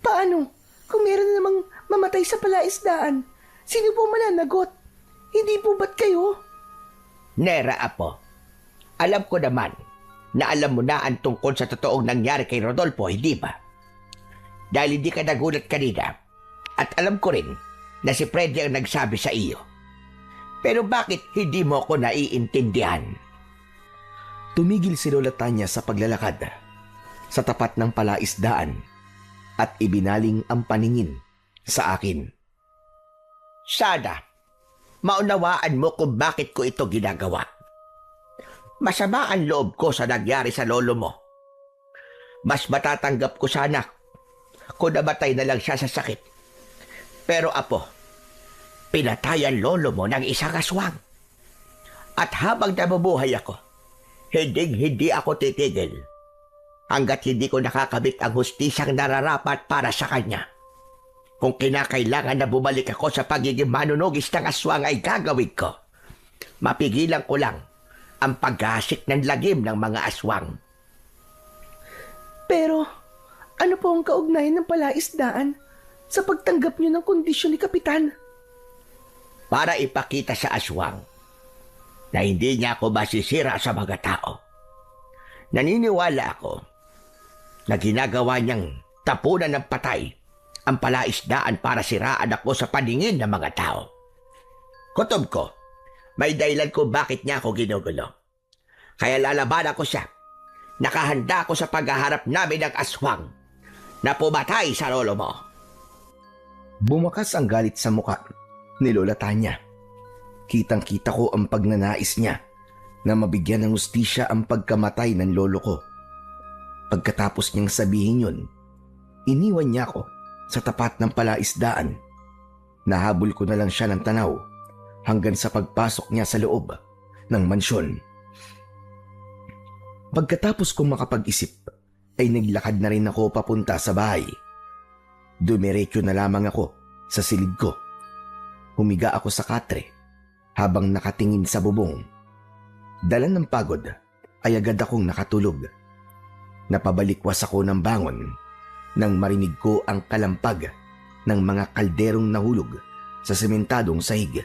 Paano kung meron na namang mamatay sa palaisdaan? Sino po mananagot? Hindi po ba't kayo? Nera, Apo, alam ko naman na alam mo na ang tungkol sa totoong nangyari kay Rodolfo, hindi ba? Dahil hindi ka nagulat kanina at alam ko rin na si Freddy ang nagsabi sa iyo. Pero bakit hindi mo ko naiintindihan? Tumigil si Lola Tanya sa paglalakad sa tapat ng palaisdaan at ibinaling ang paningin sa akin. Sana maunawaan mo kung bakit ko ito ginagawa. Masama ang loob ko sa nangyari sa lolo mo. Mas matatanggap ko sana kung namatay na lang siya sa sakit. Pero Apo, pinatay ang lolo mo ng isang aswang. At habang nabubuhay ako, hindi ako titigil hanggat hindi ko nakakabit ang hustisyang nararapat para sa kanya. Kung kinakailangan na bumalik ako sa pagiging manunugis ng aswang ay gagawin ko. Mapigilan ko lang ang paggasik ng lagim ng mga aswang. Pero ano po ang kaugnayan ng palaisdaan sa pagtanggap niyo ng kondisyon ni Kapitan? Para ipakita sa aswang na hindi niya ako masisira sa mga tao. Naniniwala ako na ginagawa niyang tapunan ng patay ang palaisdaan para siraan ako sa paningin ng mga tao. Kutob ko, may dahilan ko bakit niya ako ginugulo. Kaya lalaban ako siya. Nakahanda ako sa paghaharap namin ng aswang na pumatay sa lolo mo. Bumakas ang galit sa muka ni Lola Tanya. Kitang-kita ko ang pagnanais niya na mabigyan ng hustisya ang pagkamatay ng lolo ko. Pagkatapos niyang sabihin yun, iniwan niya ako sa tapat ng palaisdaan. Nahabol ko na lang siya ng tanaw hanggang sa pagpasok niya sa loob ng mansyon. Pagkatapos kong makapag-isip, ay naglakad na rin ako papunta sa bahay. Dumiretso na lamang ako sa silid ko. Humiga ako sa katre habang nakatingin sa bubong. Dala ng pagod ay agad akong nakatulog. Napabalikwas ako ng bangon nang marinig ko ang kalampag ng mga kalderong nahulog sa sementadong sahig.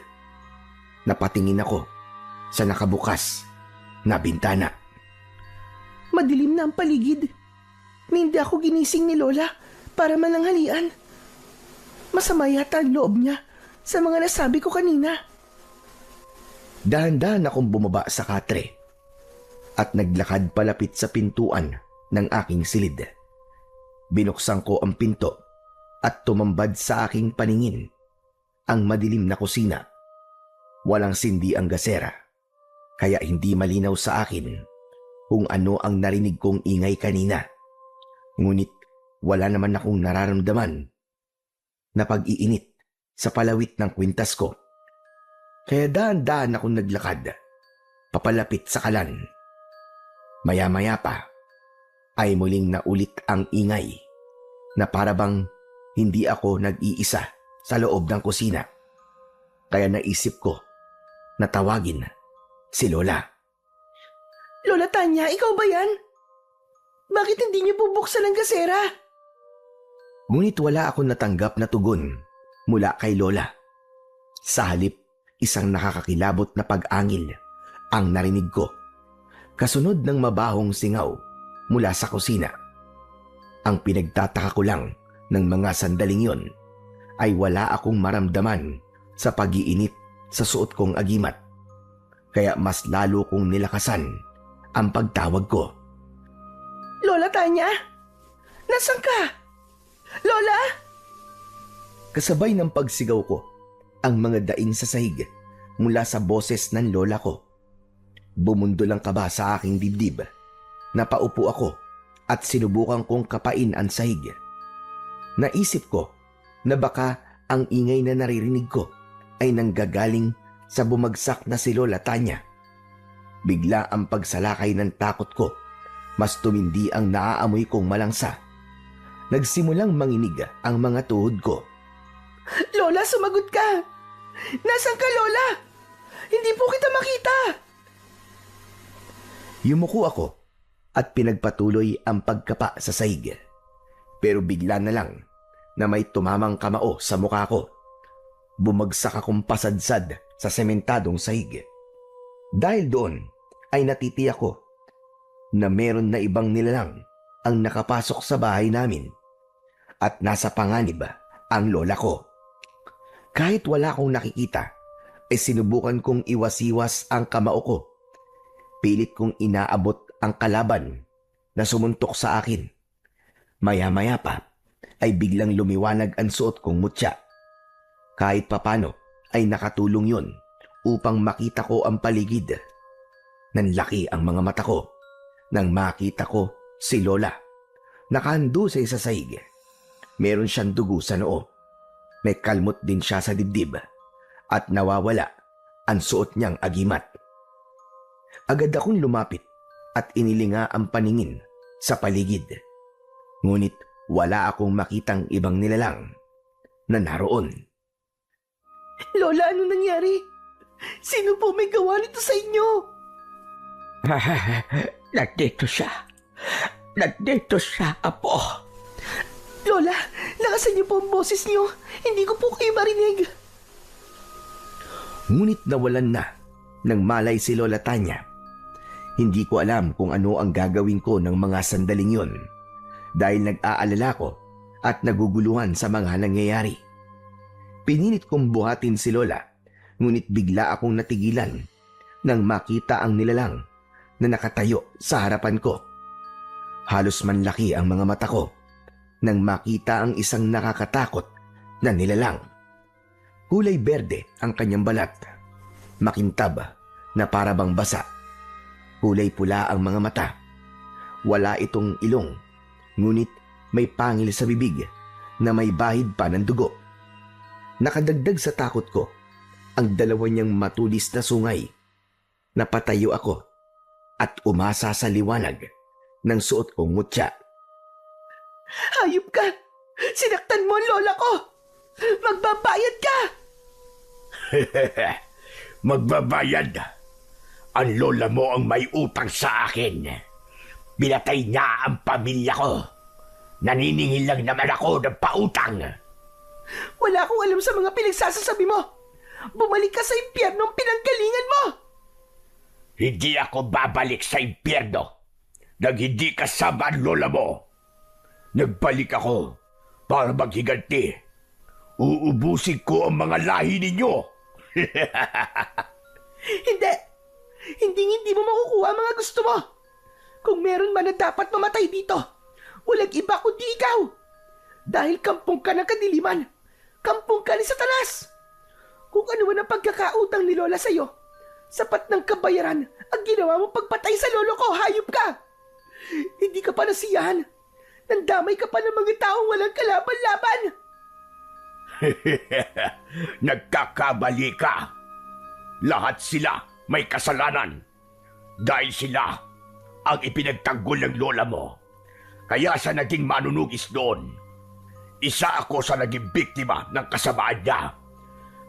Napatingin ako sa nakabukas na bintana. Madilim na ang paligid. Hindi ako ginising ni Lola para mananghalian. Masama yata ang loob niya sa mga nasabi ko kanina. Dahan-dahan akong bumaba sa katre at naglakad palapit sa pintuan ng aking silid. Binuksan ko ang pinto at tumambad sa aking paningin ang madilim na kusina. Walang sindi ang gasera, kaya hindi malinaw sa akin kung ano ang narinig kong ingay kanina. Ngunit wala naman akong nararamdaman na pag-iinit sa palawit ng kwintas ko. Kaya dahan-dahan akong naglakad papalapit sa kalan. Maya-maya pa ay muling naulit ang ingay na parabang hindi ako nag-iisa sa loob ng kusina. Kaya naisip ko na tawagin si Lola. Lola Tanya, ikaw ba yan? Bakit hindi niyo bubuksan ang gasera? Ngunit wala akong natanggap na tugon mula kay Lola. Sa halip, isang nakakakilabot na pag-angil ang narinig ko. Kasunod ng mabahong singaw mula sa kusina. Ang pinagtataka ko lang Nang mga sandaling yon, ay wala akong maramdaman sa pag-iinit sa suot kong agimat. Kaya mas lalo kong nilakasan ang pagtawag ko. Lola Tanya? Nasaan ka? Lola? Kasabay ng pagsigaw ko, ang mga daing sa sahig mula sa boses ng lola ko. Bumundol ang kaba sa aking dibdib. Napaupo ako at sinubukan kong kapain ang sahig. Naisip ko na baka ang ingay na naririnig ko ay nanggagaling sa bumagsak na si Lola Tanya. Bigla ang pagsalakay ng takot ko. Mas tumindi ang naaamoy kong malangsa. Nagsimulang manginig ang mga tuhod ko. Lola, sumagot ka! Nasaan ka, Lola? Hindi po kita makita! Yumuko ako at pinagpatuloy ang pagkapa sa sahig. Pero bigla na lang na may tumamang kamao sa mukha ko. Bumagsak akong pasadsad sa sementadong sahig. Dahil doon ay natitiyak ko na meron na ibang nilalang ang nakapasok sa bahay namin at nasa panganib ang lola ko. Kahit wala akong nakikita, ay sinubukan kong iwasiwas ang kamao ko. Pilit kong inaabot ang kalaban na sumuntok sa akin. Maya-maya pa ay biglang lumiwanag ang suot kong mutya. Kahit papano ay nakatulong yon upang makita ko ang paligid. Nanlaki ang mga mata ko nang makita ko si Lola. Nakahando sa isa sahig. Meron siyang dugo sa noo. May kalmot din siya sa dibdib at nawawala ang suot niyang agimat. Agad akong lumapit at inilinga ang paningin sa paligid. Ngunit wala akong makitang ibang nilalang na naroon. Lola, ano nangyari? Sino po may gawa nito sa inyo? Nandito siya. Nandito siya, Apo. Lola, lakasan niyo po ang boses niyo. Hindi ko po kayo marinig. Ngunit nawalan na ng malay si Lola Tanya. Hindi ko alam kung ano ang gagawin ko ng mga sandaling yon dahil nag-aalala ko at naguguluhan sa mga nangyayari. Pinilit kong buhatin si Lola, ngunit bigla akong natigilan nang makita ang nilalang na nakatayo sa harapan ko. Halos manlaki ang mga mata ko nang makita ang isang nakakatakot na nilalang. Kulay berde ang kanyang balat, makintab na para bang basa. Kulay pula ang mga mata. Wala itong ilong, ngunit may pangil sa bibig na may bahid pa ng dugo. Nakadagdag sa takot ko ang dalawa niyang matulis na sungay. Napatayo ako at umasa sa liwanag ng suot kong mutya. Hayop ka! Sinaktan mo ang lola ko! Magbabayad ka! Magbabayad. Ang lola mo ang may utang sa akin. Binatay niya ang pamilya ko. Naniningil lang naman ako ng pautang. Wala akong alam sa mga pinagsasasabi mo. Bumalik ka sa impyernong pinanggalingan mo! Hindi ako babalik sa impyerno nang hindi kasama ang lola mo. Nagbalik ako para maghiganti. Uubusin ko ang mga lahi ninyo. Hindi! Hindi mo makukuha ang mga gusto mo. Kung meron man na dapat mamatay dito, walang iba kundi ikaw. Dahil kampong ka ng kadiliman, kampong ka ni Satanas. Kung ano man ang pagkakautang ni Lola sa'yo, sapat ng kabayaran ang ginawa mong pagpatay sa lolo ko, hayop ka. Hindi ka pa nasiyahan. Nandamay ka pa ng mga taong walang kalaban-laban. Nagkakamali ka. Lahat sila may kasalanan. Dahil sila ang ipinagtanggol ng lola mo. Kaya sa naging manunugis doon, isa ako sa naging biktima ng kasamaan niya.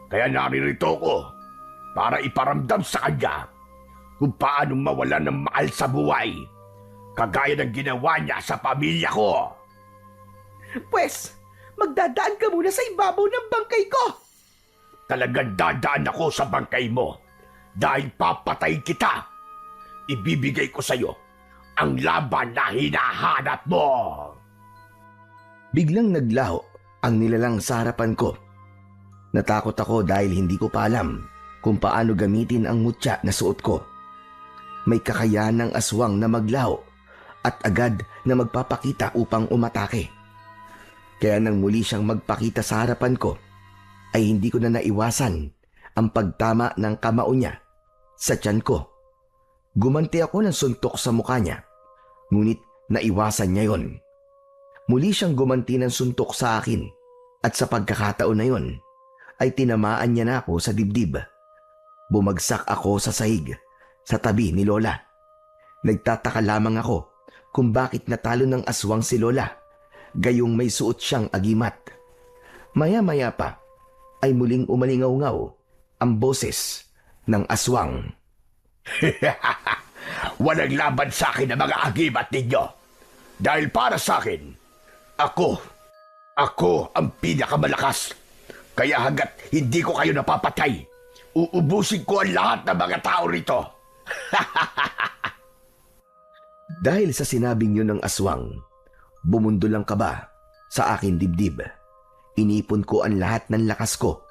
Kaya naririto ko para iparamdam sa kanya kung paanong mawalan ng mahal sa buhay, kagaya ng ginawa niya sa pamilya ko. Pwes, magdadaan ka muna sa ibabaw ng bangkay ko. Talagang dadaan ako sa bangkay mo dahil papatay kita. Ibibigay ko sa'yo ang laban na hinahanap mo. Biglang naglaho ang nilalang sa harapan ko. Natakot ako dahil hindi ko pa alam kung paano gamitin ang mutya na suot ko. May kakayahan ng aswang na maglaho at agad na magpapakita upang umatake. Kaya nang muli siyang magpakita sa harapan ko, ay hindi ko na naiwasan ang pagtama ng kamao niya sa tiyan ko. Gumanti ako ng suntok sa mukha niya, ngunit naiwasan niya yon. Muli siyang gumanti ng suntok sa akin at sa pagkakataon na yon ay tinamaan niya na ako sa dibdib. Bumagsak ako sa sahig sa tabi ni Lola. Nagtataka lamang ako kung bakit natalo ng aswang si Lola, gayong may suot siyang agimat. Maya-maya pa ay muling umalingaw-ngaw ang boses ng aswang. Walang laban sa akin ang mga agimat ninyo. Dahil para sa akin, ako ang pinakamalakas. Kaya hanggat hindi ko kayo napapatay, uubusin ko ang lahat ng mga tao rito. Dahil sa sinabing yun ng aswang, bumundol ang kaba sa aking dibdib. Inipon ko ang lahat ng lakas ko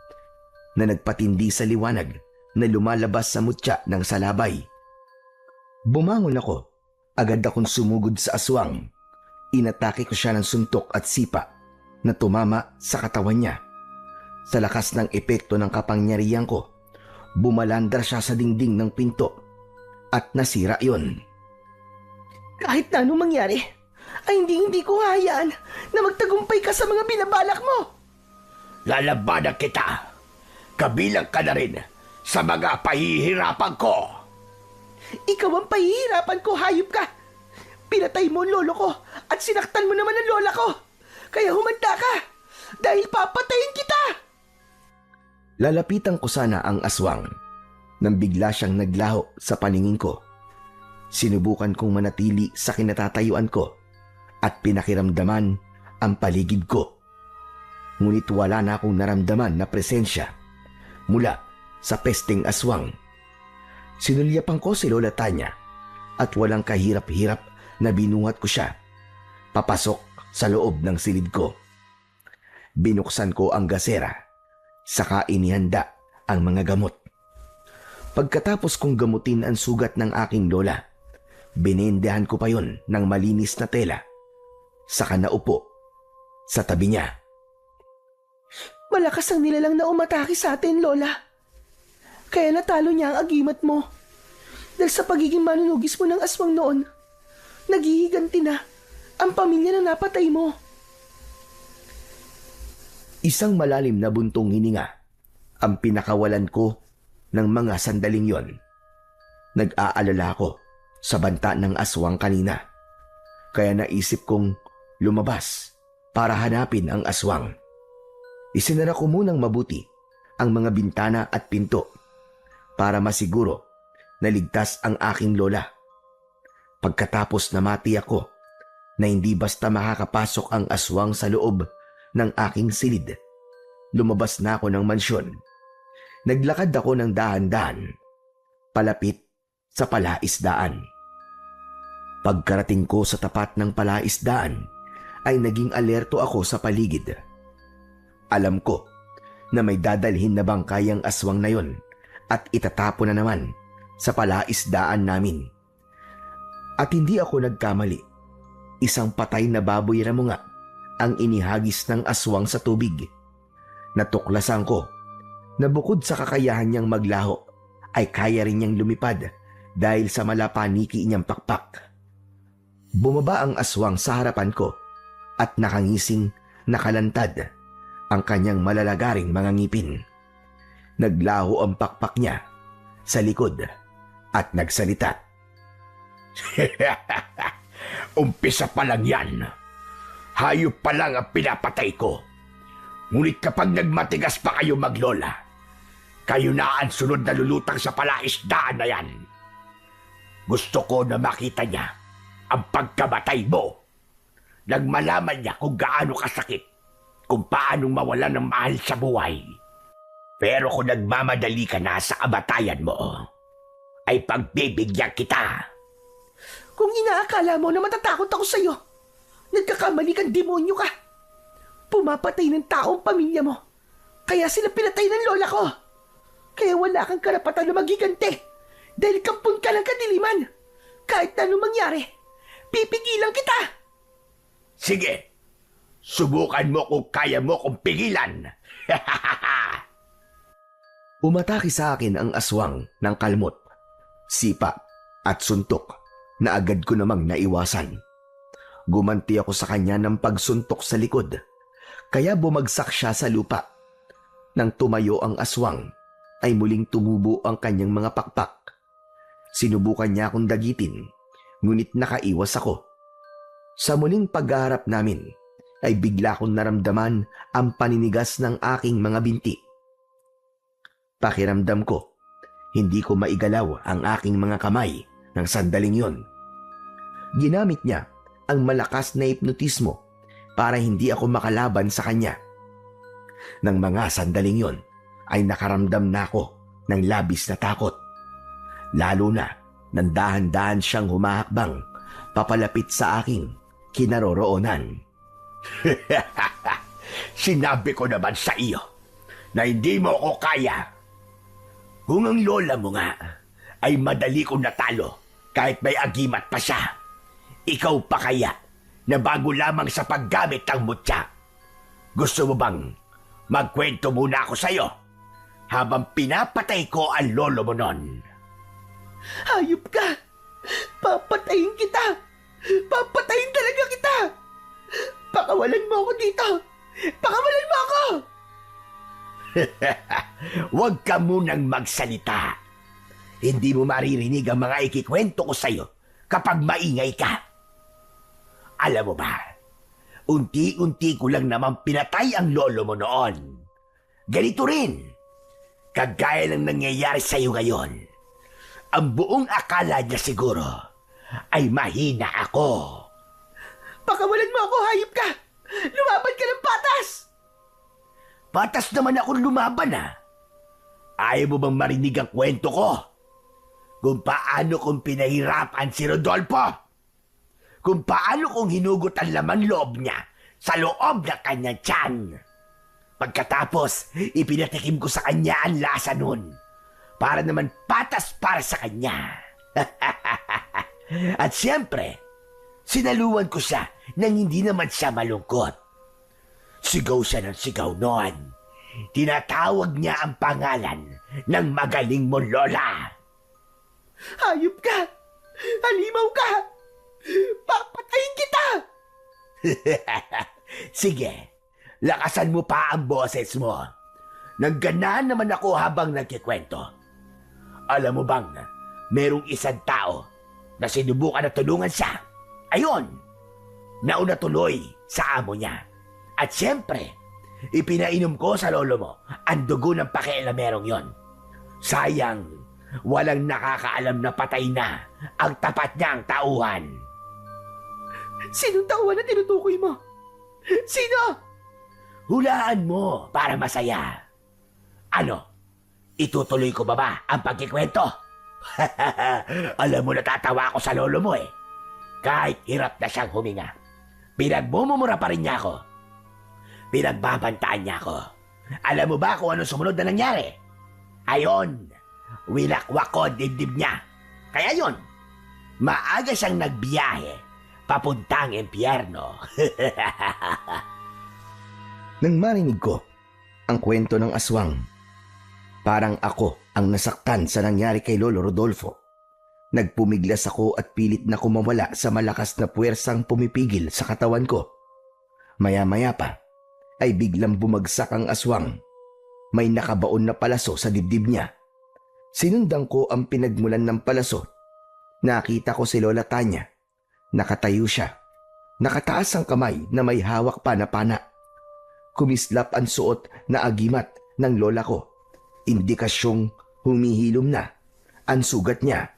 na nagpatindi sa liwanag na lumalabas sa mutya ng salabay. Bumangon ako. Agad akong sumugod sa aswang. Inatake ko siya ng suntok at sipa na tumama sa katawan niya. Sa lakas ng epekto ng kapangyarihan ko, bumalandar siya sa dingding ng pinto at nasira yon. Kahit na anong mangyari, ay hindi ko hayaan na magtagumpay ka sa mga binabalak mo. Lalabanan kita. Kabilang ka na rin sa mga pahihirapan ko. Ikaw ang pahihirapan ko, hayop ka. Pinatay mo ang lolo ko at sinaktan mo naman ang lola ko. Kaya humanda ka dahil papatayin kita. Lalapitan ko sana ang aswang nang bigla siyang naglaho sa paningin ko. Sinubukan kong manatili sa kinatatayuan ko at pinakiramdaman ang paligid ko. Ngunit wala na akong naramdaman na presensya mula sa pesteng aswang. Sinulyapan ko si Lola Tanya at walang kahirap-hirap na binuhat ko siya papasok sa loob ng silid ko. Binuksan ko ang gasera, saka inihanda ang mga gamot. Pagkatapos kong gamutin ang sugat ng aking lola, binindehan ko pa yon ng malinis na tela, saka naupo sa tabi niya. Malakas ang nilalang na umatake sa atin, Lola. Kaya natalo niya ang agimat mo. Dahil sa pagiging manunugis mo ng aswang noon, naghihiganti na ang pamilya na napatay mo. Isang malalim na buntong hininga ang pinakawalan ko ng mga sandaling yon. Nag-aalala ako sa banta ng aswang kanina. Kaya naisip kong lumabas para hanapin ang aswang. Isinara ko munang mabuti ang mga bintana at pinto para masiguro na ligtas ang aking lola. Pagkatapos namati ako na hindi basta makakapasok ang aswang sa loob ng aking silid, lumabas na ako ng mansyon. Naglakad ako ng dahan-dahan, palapit sa palaisdaan. Pagkarating ko sa tapat ng palaisdaan, ay naging alerto ako sa paligid. Alam ko na may dadalhin na bangkayang aswang na yon at itatapon na naman sa palaisdaan namin. At hindi ako nagkamali. Isang patay na baboy ramo nga ang inihagis ng aswang sa tubig. Natuklasan ko na bukod sa kakayahan niyang maglaho, ay kaya rin niyang lumipad dahil sa malapaniki niyang pakpak. Bumaba ang aswang sa harapan ko at nakangising nakalantad ang kanyang malalagaring mga ngipin. Naglaho ang pakpak niya sa likod at nagsalita. Umpisa pa lang yan. Hayop pa lang ang pinapatay ko. Ngunit kapag nagmatigas pa kayo maglola, kayo na ang sunod na lulutang sa palaisdaan na yan. Gusto ko na makita niya ang pagkamatay mo. Nang malaman niya kung gaano kasakit, kung paanong mawala ng mahal sa buhay. Pero kung nagmamadali ka na sa kamatayan mo, ay pagbibigyan kita. Kung inaakala mo na matatakot ako sa'yo, nagkakamali kang demonyo ka. Pumapatay ng taong pamilya mo. Kaya sila pinatay ng lola ko. Kaya wala kang karapatan na magigante. Dahil kampun ka ng kadiliman. Kahit na anong mangyari, pipigilan kita. Sige, subukan mo kung kaya mo kong pigilan. Umatake sa akin ang aswang ng kalmot, sipa at suntok na agad ko namang naiwasan. Gumanti ako sa kanya ng pagsuntok sa likod, kaya bumagsak siya sa lupa. Nang tumayo ang aswang, ay muling tumubo ang kanyang mga pakpak. Sinubukan niya akong dagitin, ngunit nakaiwas ako. Sa muling pagharap namin, ay bigla kong naramdaman ang paninigas ng aking mga binti. Pakiramdam ko, hindi ko maigalaw ang aking mga kamay ng sandaling yon. Ginamit niya ang malakas na hipnotismo para hindi ako makalaban sa kanya. Nang mga sandaling yon, ay nakaramdam na ako ng labis na takot. Lalo na nang dahan-dahan siyang humahakbang papalapit sa aking kinaroroonan. Sinabi ko naman sa iyo na hindi mo ako kaya. Kung ang lola mo nga ay madali kong natalo kahit may agimat pa siya, ikaw pa kaya na bago lamang sa paggamit ng mutya? Gusto mo bang magkwento muna ako sa iyo habang pinapatay ko ang lolo mo nun? Hayop ka! Papatayin kita! Papatayin talaga kita! Pakawalan mo ako dito! Pakawalan mo ako! Huwag ka munang magsalita. Hindi mo maririnig ang mga ikikwento ko sa'yo kapag maingay ka. Alam mo ba, unti-unti ko lang naman pinatay ang lolo mo noon. Ganito rin, kagaya ng nangyayari sa'yo ngayon. Ang buong akala niya siguro ay mahina ako. Pakawalan mo ako, hayop ka! Lumaban ka ng patas! Patas naman akong lumaban Ayaw mo bang marinig ang kwento ko? Kung paano kong pinahirapan si Rodolfo? Kung paano kong hinugot ang laman loob niya sa loob ng kanyang tiyan? Pagkatapos, ipinatikim ko sa kanya ang lasa nun para naman patas para sa kanya. At siyempre, sinaluan ko siya nang hindi naman siya malungkot. Sigaw siya ng sigaw noon. Tinatawag niya ang pangalan ng magaling mong lola. Hayop ka! Halimaw ka! Papatayin kita! Sige, lakasan mo pa ang boses mo. Nagganahan naman ako habang nagkikwento. Alam mo bang, merong isang tao na sinubukan na tulungan siya. Ayun, nauna tuloy sa amo niya. At siyempre, ipinainom ko sa lolo mo ang dugo ng pakialamerong yon. Sayang, walang nakakaalam na patay na ang tapat niyang tauhan. Sinong tauhan na tinutukoy mo? Sino? Hulaan mo para masaya. Ano? Itutuloy ko ba ang pagkikwento? Alam mo, natatawa ako sa lolo mo eh. Kahit hirap na siyang huminga, pinagmumumura pa rin niya ako. Pinagbabantaan niya ako. Alam mo ba kung ano sumunod na nangyari? Ayon, winakwak ko ang dibdib niya. Kaya yon, maaga siyang nagbiyahe papuntang impyerno. Nang marinig ko ang kwento ng aswang, parang ako ang nasaktan sa nangyari kay Lolo Rodolfo. Nagpumiglas ako at pilit na kumawala sa malakas na puwersang pumipigil sa katawan ko. Maya-maya pa, ay biglang bumagsak ang aswang. May nakabaon na palaso sa dibdib niya. Sinundan ko ang pinagmulan ng palaso. Nakita ko si Lola Tanya. Nakatayo siya. Nakataas ang kamay na may hawak pa na pana. Kumislap ang suot na agimat ng lola ko. Indikasyong humihilom na ang sugat niya.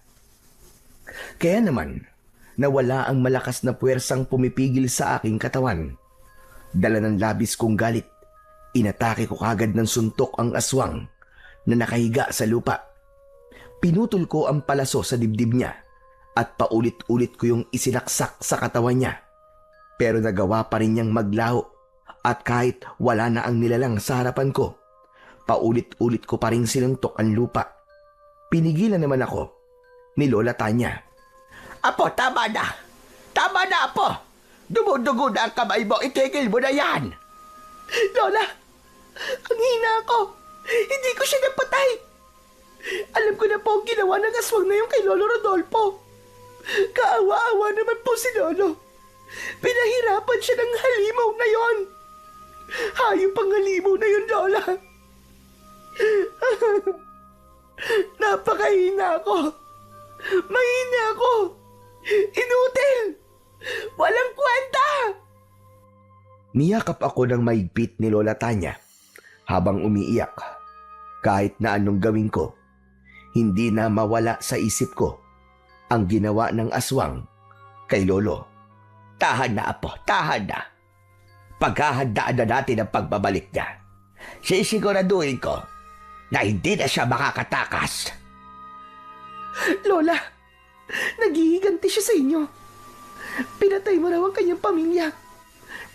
Kaya naman, nawala ang malakas na puwersang pumipigil sa aking katawan. Dala ng labis kong galit, inatake ko kagad ng suntok ang aswang na nakahiga sa lupa. Pinutol ko ang palaso sa dibdib niya at paulit-ulit ko yung isinaksak sa katawan niya. Pero nagawa pa rin niyang maglaho At kahit wala na ang nilalang sa harapan ko, paulit-ulit ko pa rin sinuntok ang lupa. Pinigilan naman ako ni Lola Tanya. Apo, tama na! Tama na, Apo! Dumudugo na ang kamay mo, itigil mo na yan! Lola, ang hina ko. Hindi ko siya napatay. Alam ko na po ang ginawa ng aswang na yung kay Lolo Rodolfo. Kaawa-awa naman po si Lolo. Pinahirapan siya ng halimaw na yon. Hayop ang halimaw na yun, Lola. Napakahina ko. Mahina ko. Inutil. Walang kwenta. Niyakap ako ng maigpit ni Lola Tanya habang umiiyak. Kahit na anong gawin ko, hindi na mawala sa isip ko ang ginawa ng aswang kay Lolo. Tahan na, Apo, tahan na. Paghahandaan na natin ang pagbabalik niya. Sisiguraduhin ko na hindi na siya makakatakas. Lola, naghihiganti siya sa inyo. Pinatay mo raw ang kanyang pamilya.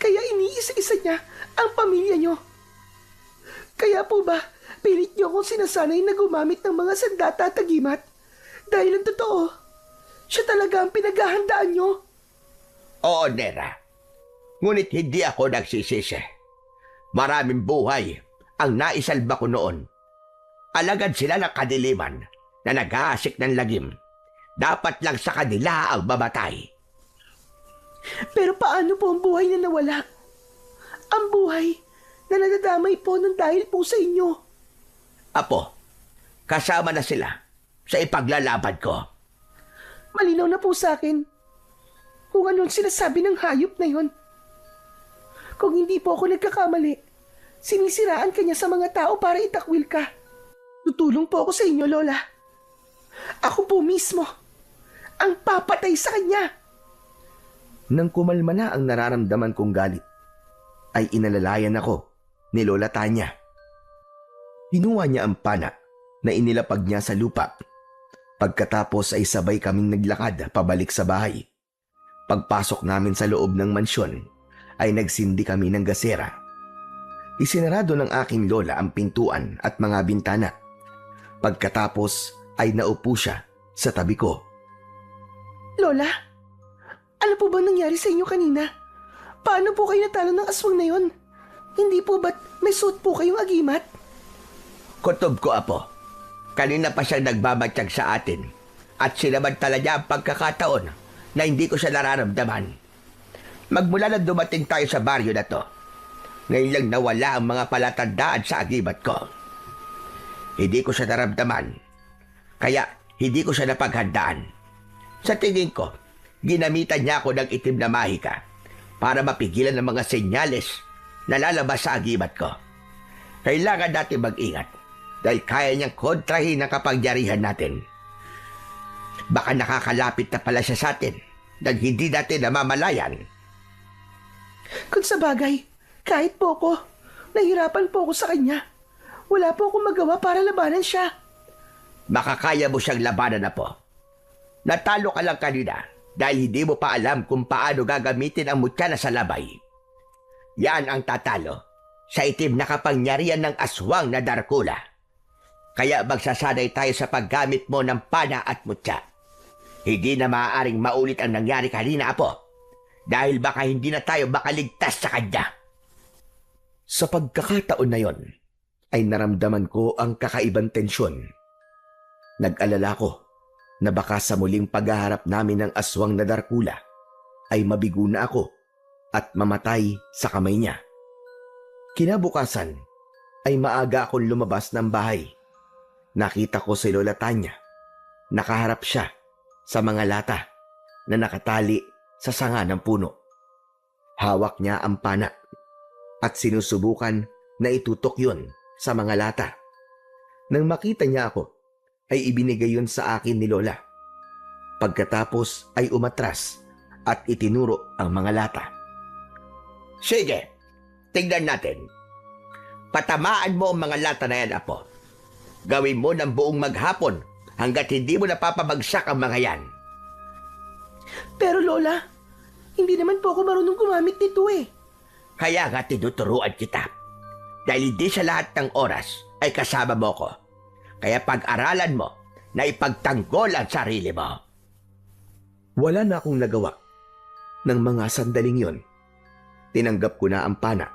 Kaya iniisa-isa niya ang pamilya niyo. Kaya po ba, pilit niyo akong sinasanay na gumamit ng mga sandata at tagimat? Dahil ang totoo, siya talaga ang pinaghahandaan niyo. Oo, Nera. Ngunit hindi ako nagsisisi. Maraming buhay ang naisalba ko noon. Alagad sila ng kadiliman na nag-aasik ng lagim. Dapat lang sa kanila ang mamatay. Pero paano po ang buhay na nawala? Ang buhay na nadadamay po ng dahil po sa inyo. Apo, kasama na sila sa ipaglalaban ko. Malinaw na po sa akin kung anong sinasabi ng hayop na yon. Kung hindi po ako nagkakamali, sinisiraan ka niya sa mga tao para itakwil ka. Tutulong po ako sa inyo, Lola. Ako po mismo ang papatay sa kanya. Nang kumalma na ang nararamdaman kong galit, ay inalalayan ako ni Lola Tanya. Hinuha niya ang pana na inilapag niya sa lupa. Pagkatapos ay sabay kaming naglakad pabalik sa bahay. Pagpasok namin sa loob ng mansyon, ay nagsindi kami ng gasera. Isinarado ng aking lola ang pintuan at mga bintana. Pagkatapos ay naupo siya sa tabi ko. Lola, ano po bang nangyari sa inyo kanina? Paano po kayo natalo ng aswang na yon? Hindi po ba't may suot po kayong agimat? Kutob ko, Apo. Kanina pa siyang nagbabatsyag sa atin at sinamantala niya ang pagkakataon na hindi ko siya nararamdaman. Magmula na dumating tayo sa baryo na to, ngayon lang nawala ang mga palatandaan sa agimat ko. Hindi ko siya naramdaman, kaya hindi ko siya napaghandaan. Sa tingin ko, ginamitan niya ako ng itim na mahika para mapigilan ang mga senyales na lalabas sa agimat ko. Kailangan natin mag-ingat dahil kaya niyang kontrahin ang kapangyarihan natin. Baka nakakalapit na pala siya sa atin nang hindi natin namamalayan. Kung sa bagay, kahit po ako, nahirapan po ako sa kanya. Wala po akong magawa para labanan siya. Makakaya mo siyang labanan na po. Natalo ka lang kanina dahil hindi mo pa alam kung paano gagamitin ang mutya na sa labay. Yan ang tatalo sa itim na kapangyarihan ng aswang na Darkula. Kaya magsasanay tayo sa paggamit mo ng pana at mutya. Hindi na maaaring maulit ang nangyari kanina, Apo. Dahil baka hindi na tayo makaligtas sa kanya. Sa pagkakataon na yon, ay naramdaman ko ang kakaibang tensyon. Nag-alala ko na baka sa muling paghaharap namin ng aswang na Darkula ay mabigo na ako at mamatay sa kamay niya. Kinabukasan ay maaga akong lumabas ng bahay. Nakita ko si Lola Tanya. Nakaharap siya sa mga lata na nakatali sa sanga ng puno. Hawak niya ang pana at sinusubukan na itutok yun sa mga lata. Nang makita niya ako, ay ibinigay yun sa akin ni Lola. Pagkatapos ay umatras at itinuro ang mga lata. Sige, tingnan natin. Patamaan mo ang mga lata na yan, Apo. Gawin mo ng buong maghapon hanggat hindi mo napapabagsak ang mga yan. Pero Lola, hindi naman po ako marunong gumamit nito eh. Kaya nga tinuturuan kita. Dahil hindi sa lahat ng oras ay kasama mo ko. Kaya pag-aralan mo na ipagtanggol ang sarili mo. Wala na akong nagawa. Ng mga sandaling yon, tinanggap ko na ang pana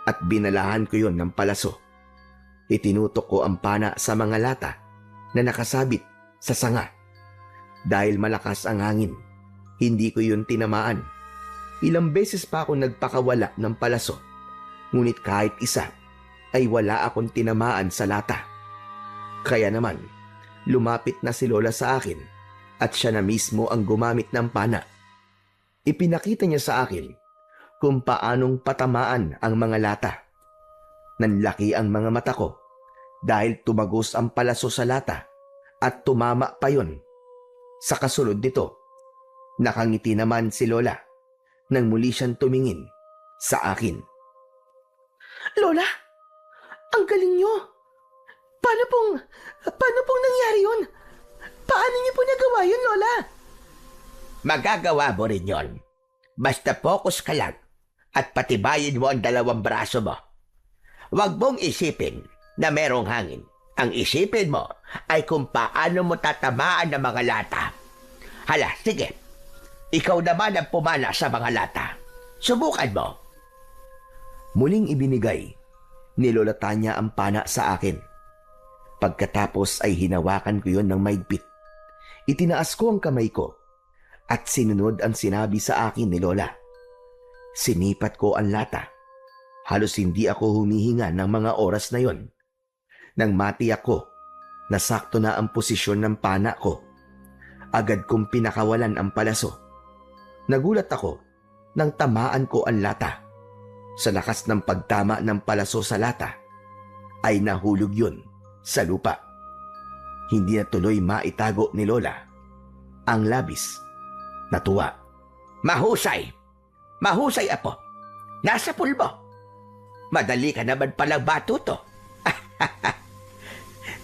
at binalahan ko yon ng palaso. Itinutok ko ang pana sa mga lata na nakasabit sa sanga. Dahil malakas ang hangin, hindi ko yun tinamaan. Ilang beses pa ako nagpakawala ng palaso, ngunit kahit isa ay wala akong tinamaan sa lata. Kaya naman, lumapit na si Lola sa akin at siya na mismo ang gumamit ng pana. Ipinakita niya sa akin kung paanong patamaan ang mga lata. Nanlaki ang mga mata ko dahil tumagos ang palaso sa lata at tumama pa yon. Sa kasunod nito, nakangiti naman si Lola nang muli siyang tumingin sa akin. Lola, ang galing nyo. Paano pong nangyari yun? Paano niyo po nagawa yun, Lola? Magagawa mo rin yon. Basta focus ka lang at patibayin mo ang dalawang braso mo. Huwag mong isipin na merong hangin. Ang isipin mo ay kung paano mo tatamaan ng mga lata. Hala, sige. Ikaw naman ang pumana sa mga lata. Subukan mo. Muling ibinigay ni Lola Tanya ang pana sa akin. Pagkatapos ay hinawakan ko yon ng maigpit. Itinaas ko ang kamay ko at sinunod ang sinabi sa akin ni Lola. Sinipat ko ang lata. Halos hindi ako humihinga ng mga oras na yon. Nang matiyak ko na sakto na ang posisyon ng pana ko, agad kong pinakawalan ang palaso. Nagulat ako nang tamaan ko ang lata. Sa lakas ng pagtama ng palaso sa lata, ay nahulog yun sa lupa. Hindi na tuloy maitago ni Lola ang labis na tuwa. Mahusay! Mahusay, apo! Nasa pulbo! Madali ka naman palang batuto.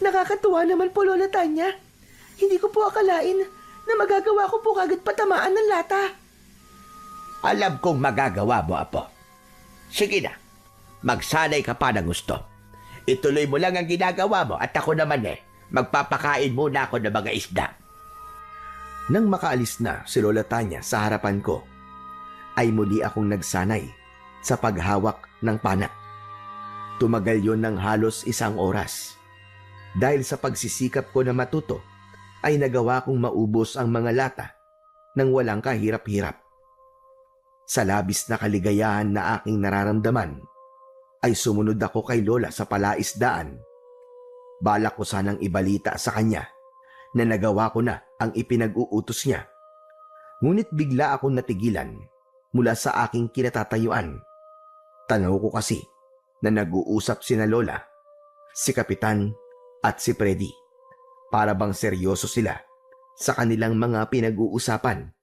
Nakakatuwa naman po, Lola Tanya. Hindi ko po akalain na magagawa ko po kagad patamaan ng lata. Alam kong magagawa mo, apo. Sige na, magsanay ka pa ng gusto. Ituloy mo lang ang ginagawa mo at ako naman magpapakain muna ako ng mga isda. Nang makaalis na si Lola Tanya sa harapan ko, ay muli akong nagsanay sa paghawak ng pana. Tumagal yon ng halos 1 oras. Dahil sa pagsisikap ko na matuto, ay nagawa kong maubos ang mga lata nang walang kahirap-hirap. Sa labis na kaligayahan na aking nararamdaman, ay sumunod ako kay Lola sa palaisdaan. Balak ko sanang ibalita sa kanya na nagawa ko na ang ipinag-uutos niya. Ngunit bigla akong natigilan mula sa aking kinatatayuan. Tanaw ko kasi na nag-uusap sina Lola, si Kapitan at si Freddy. Para bang seryoso sila sa kanilang mga pinag-uusapan.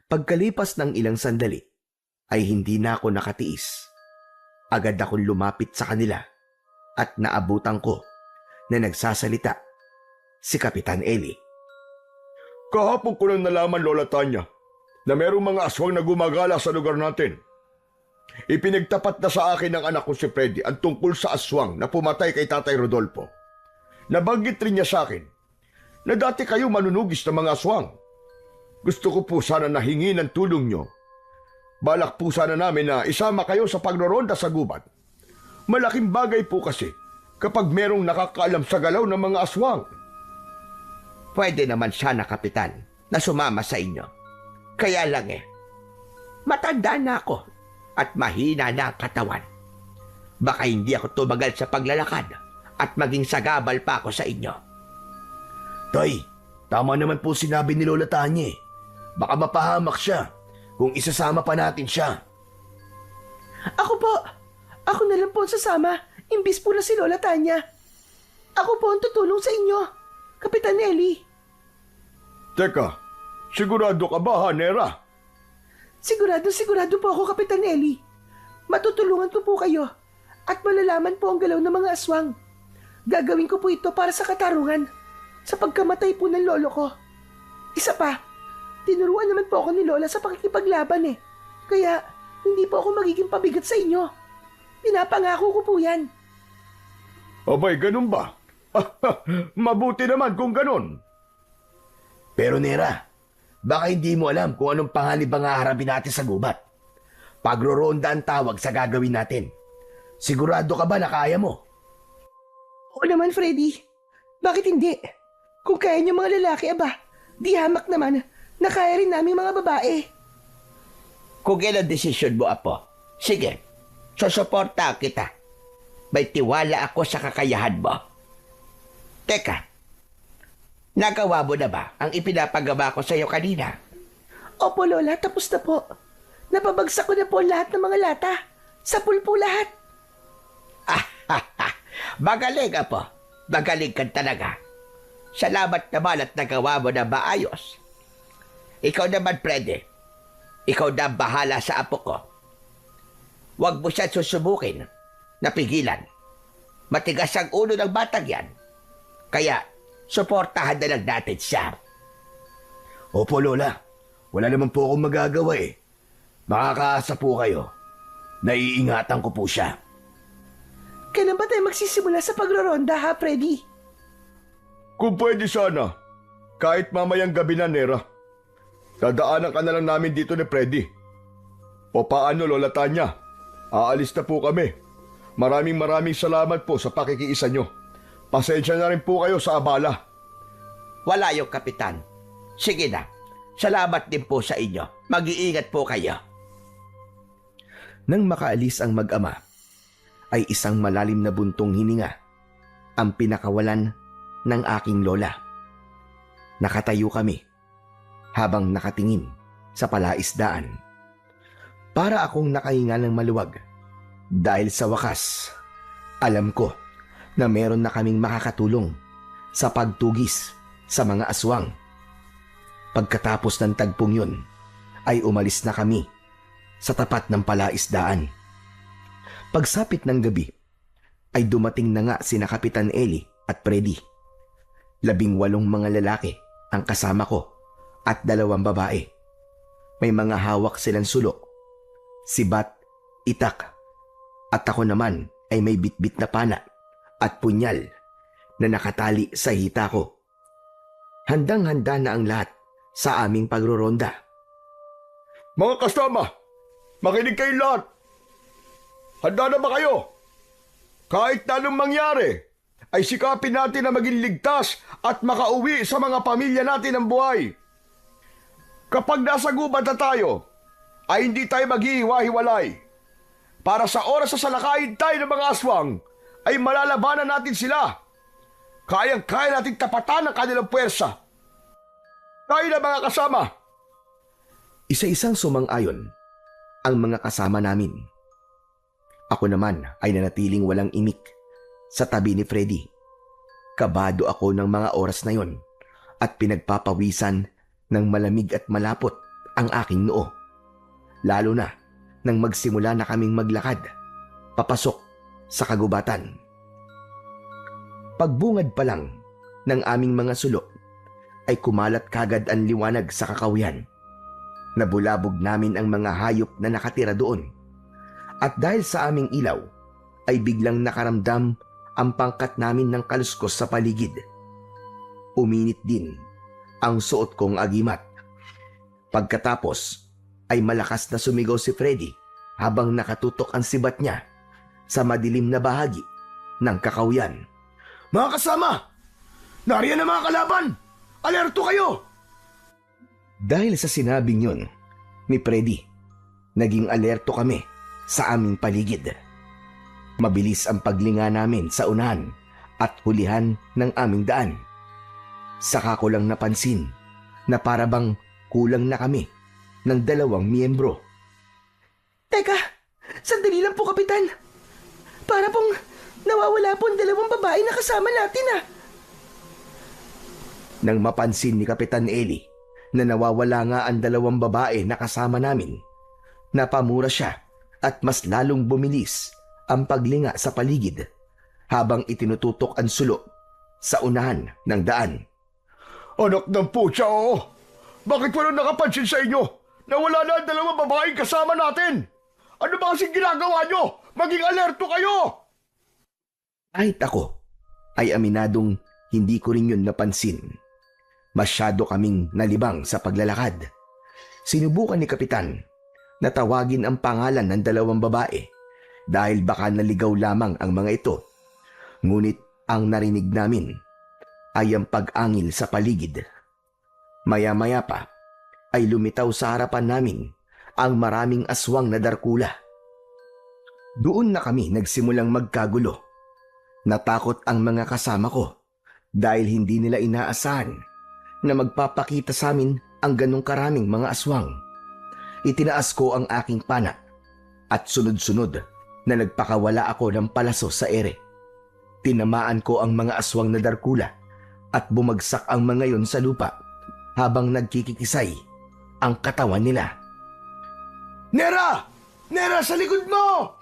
Pagkalipas ng ilang sandali, ay hindi na ako nakatiis. Agad akong lumapit sa kanila at naabutan ko na nagsasalita si Kapitan Eli. Kahapon ko lang nalaman, Lola Tanya, na merong mga aswang na gumagala sa lugar natin. Ipinagtapat na sa akin ng anak ko si Freddy ang tungkol sa aswang na pumatay kay Tatay Rodolfo. Nabanggit rin niya sa akin na dati kayo manunugis ng mga aswang. Gusto ko po sana na hingi ng tulong nyo. Balak po sana namin na isama kayo sa pagroronda sa gubat. Malaking bagay po kasi kapag merong nakakaalam sa galaw ng mga aswang. Pwede naman sana, Kapitan, na sumama sa inyo. Kaya lang matanda na ako at mahina na ang katawan. Baka hindi ako tumagal sa paglalakad at maging sagabal pa ako sa inyo. Tay, tama naman po sinabi ni Lola Tanya. Baka mapahamak siya kung isasama pa natin siya. Ako na lang po ang sasama, imbis po na si Lola Tanya. Ako po ang tutulong sa inyo, Kapitan Eli. Teka, sigurado ka ba, Hanera? Sigurado po ako, Kapitan Eli. Matutulungan ko po kayo at malalaman po ang galaw ng mga aswang. Gagawin ko po ito para sa katarungan sa pagkamatay po ng lolo ko. Isa pa, tinuruan naman po ako ni Lola sa pakikipaglaban Kaya Hindi po ako magiging pabigat sa inyo. Pinapangako ko po yan. Abay, ganun ba? Mabuti naman kung ganun. Pero Nera, baka hindi mo alam kung anong panganib ang haharapin natin sa gubat. Pagroronda ang tawag sa gagawin natin. Sigurado ka ba na kaya mo? Oo naman, Freddy. Bakit hindi? Kung kaya niyo mga lalaki, aba, di hamak naman na kaya rin namin mga babae. Kung ilan desisyon mo, Apo, sige, susuporta kita. May tiwala ako sa kakayahan mo. Teka, nagawa mo na ba ang ipinapagawa ko sa iyo kanina? Opo, Lola, tapos na po. Napabagsak ko na po lahat ng mga lata. Sa pool po lahat. Magaling, Apo. Magaling ka talaga. Salamat naman at nagawa mo na maayos. Ikaw naman, Freddy. Ikaw na ang bahala sa apo ko. Huwag mo siya susubukin. Napigilan. Matigas ang ulo ng batang yan. Kaya, suportahan na lang natin siya. Opo, Lola. Wala naman po akong magagawa eh. Makakaasa po kayo. Naiingatan ko po siya. Kailan ba tayo magsisimula sa pagroronda, ha, Freddy? Kung pwede sana, kahit mamayang gabi na, Nera. Dadaanan ka na lang namin dito ni Freddy. O paano, Lola Tanya? Aalis na po kami. Maraming salamat po sa pakikiisa nyo. Pasensya na rin po kayo sa abala. Wala yung kapitan. Sige na. Salamat din po sa inyo. Mag-iingat po kayo. Nang makaalis ang mag-ama, ay isang malalim na buntong hininga ang pinakawalan ng aking lola. Nakatayo kami habang nakatingin sa palaisdaan. Para akong nakahinga ng maluwag dahil sa wakas, alam ko na meron na kaming makakatulong sa pagtugis sa mga aswang. Pagkatapos ng tagpong yun, ay umalis na kami sa tapat ng palaisdaan. Pagsapit ng gabi, ay dumating na nga sina Kapitan Eli at Freddy. 18 mga lalaki ang kasama ko at 2 babae. May mga hawak silang sulok, sibat, itak, at ako naman ay may bitbit na pana at punyal na nakatali sa hita ko. Handang-handa na ang lahat sa aming pagroronda. Mga kasama, makinig kayo lahat. Handa na ba kayo? Kahit na anong mangyari, ay sikapin natin na maging ligtas at makauwi sa mga pamilya natin ng buhay. Kapag nasa gubat na tayo, ay hindi tayo maghihiwa-hiwalay. Para sa oras sa salakayin tayo ng mga aswang, ay malalabanan natin sila. Kayang-kaya natin tapatan ang kanilang puwersa. Tayo na mga kasama. Isa-isang sumang-ayon ang mga kasama namin. Ako naman ay nanatiling walang imik sa tabi ni Freddy. Kabado ako ng mga oras na yon at pinagpapawisan ng malamig at malapot ang aking noo. Lalo na nang magsimula na kaming maglakad papasok sa kagubatan. Pagbungad pa lang ng aming mga sulok ay kumalat kagad ang liwanag sa kakawihan. Nabulabog namin ang mga hayop na nakatira doon. At dahil sa aming ilaw, ay biglang nakaramdam ang pangkat namin ng kaluskos sa paligid. Uminit din ang suot kong agimat. Pagkatapos, ay malakas na sumigaw si Freddy habang nakatutok ang sibat niya sa madilim na bahagi ng kakawihan. Mga kasama, nariyan ang mga kalaban. Alerto kayo! Dahil sa sinabing yun ni Freddy, naging alerto kami sa aming paligid. Mabilis ang paglinga namin sa unahan at hulihan ng aming daan. Saka ko lang napansin na parabang kulang na kami ng 2 miyembro. Teka, sandali lang po, Kapitan. Para pong nawawala po ang 2 babae na kasama natin, ah. Nang mapansin ni Kapitan Eli na nawawala nga ang 2 babae na kasama namin, napamura siya at mas lalong bumilis ang paglinga sa paligid habang itinututok ang sulok sa unahan ng daan. Anak ng putya, oo. Bakit walang nakapansin sa inyo na wala na ang 2 babaeng kasama natin? Ano ba kasing ginagawa nyo? Maging alerto kayo! Kahit ako ay aminadong hindi ko rin yun napansin. Masyado kaming nalibang sa paglalakad. Sinubukan ni Kapitan na tawagin ang pangalan ng dalawang babae dahil baka naligaw lamang ang mga ito. Ngunit ang narinig namin ay ang pag-angil sa paligid. Maya-maya pa ay lumitaw sa harapan namin ang maraming aswang na darkula. Doon na kami nagsimulang magkagulo. Natakot ang mga kasama ko dahil hindi nila inaasahan na magpapakita sa amin ang ganong karaming mga aswang. Itinaas ko ang aking pana at sunod-sunod na nagpakawala ako ng palaso sa ere. Tinamaan ko ang mga aswang na darkula at bumagsak ang mga yon sa lupa habang nagkikikisay ang katawan nila. Nera! Nera, sa likod mo!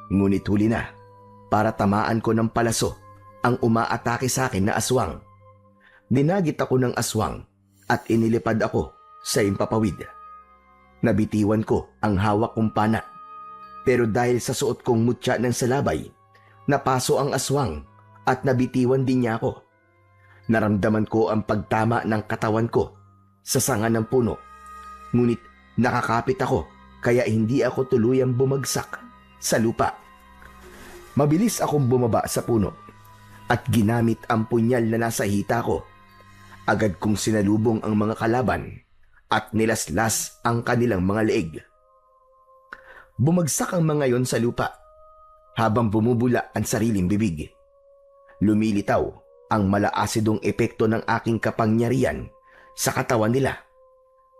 Ngunit huli na para tamaan ko ng palaso ang umaatake sa akin na aswang. Dinagit ako ng aswang at inilipad ako sa impapawid. Nabitiwan ko ang hawak kong pana. Pero dahil sa suot kong mutya ng salabay, napaso ang aswang at nabitiwan din niya ako. Naramdaman ko ang pagtama ng katawan ko sa sanga ng puno. Ngunit nakakapit ako kaya hindi ako tuluyang bumagsak sa lupa. Mabilis akong bumaba sa puno at ginamit ang punyal na nasa hita ko. Agad kong sinalubong ang mga kalaban at nilaslas ang kanilang mga leeg. Bumagsak ang mga yon sa lupa habang bumubula ang sariling bibig. Lumilitaw ang malaasidong epekto ng aking kapangyarihan sa katawan nila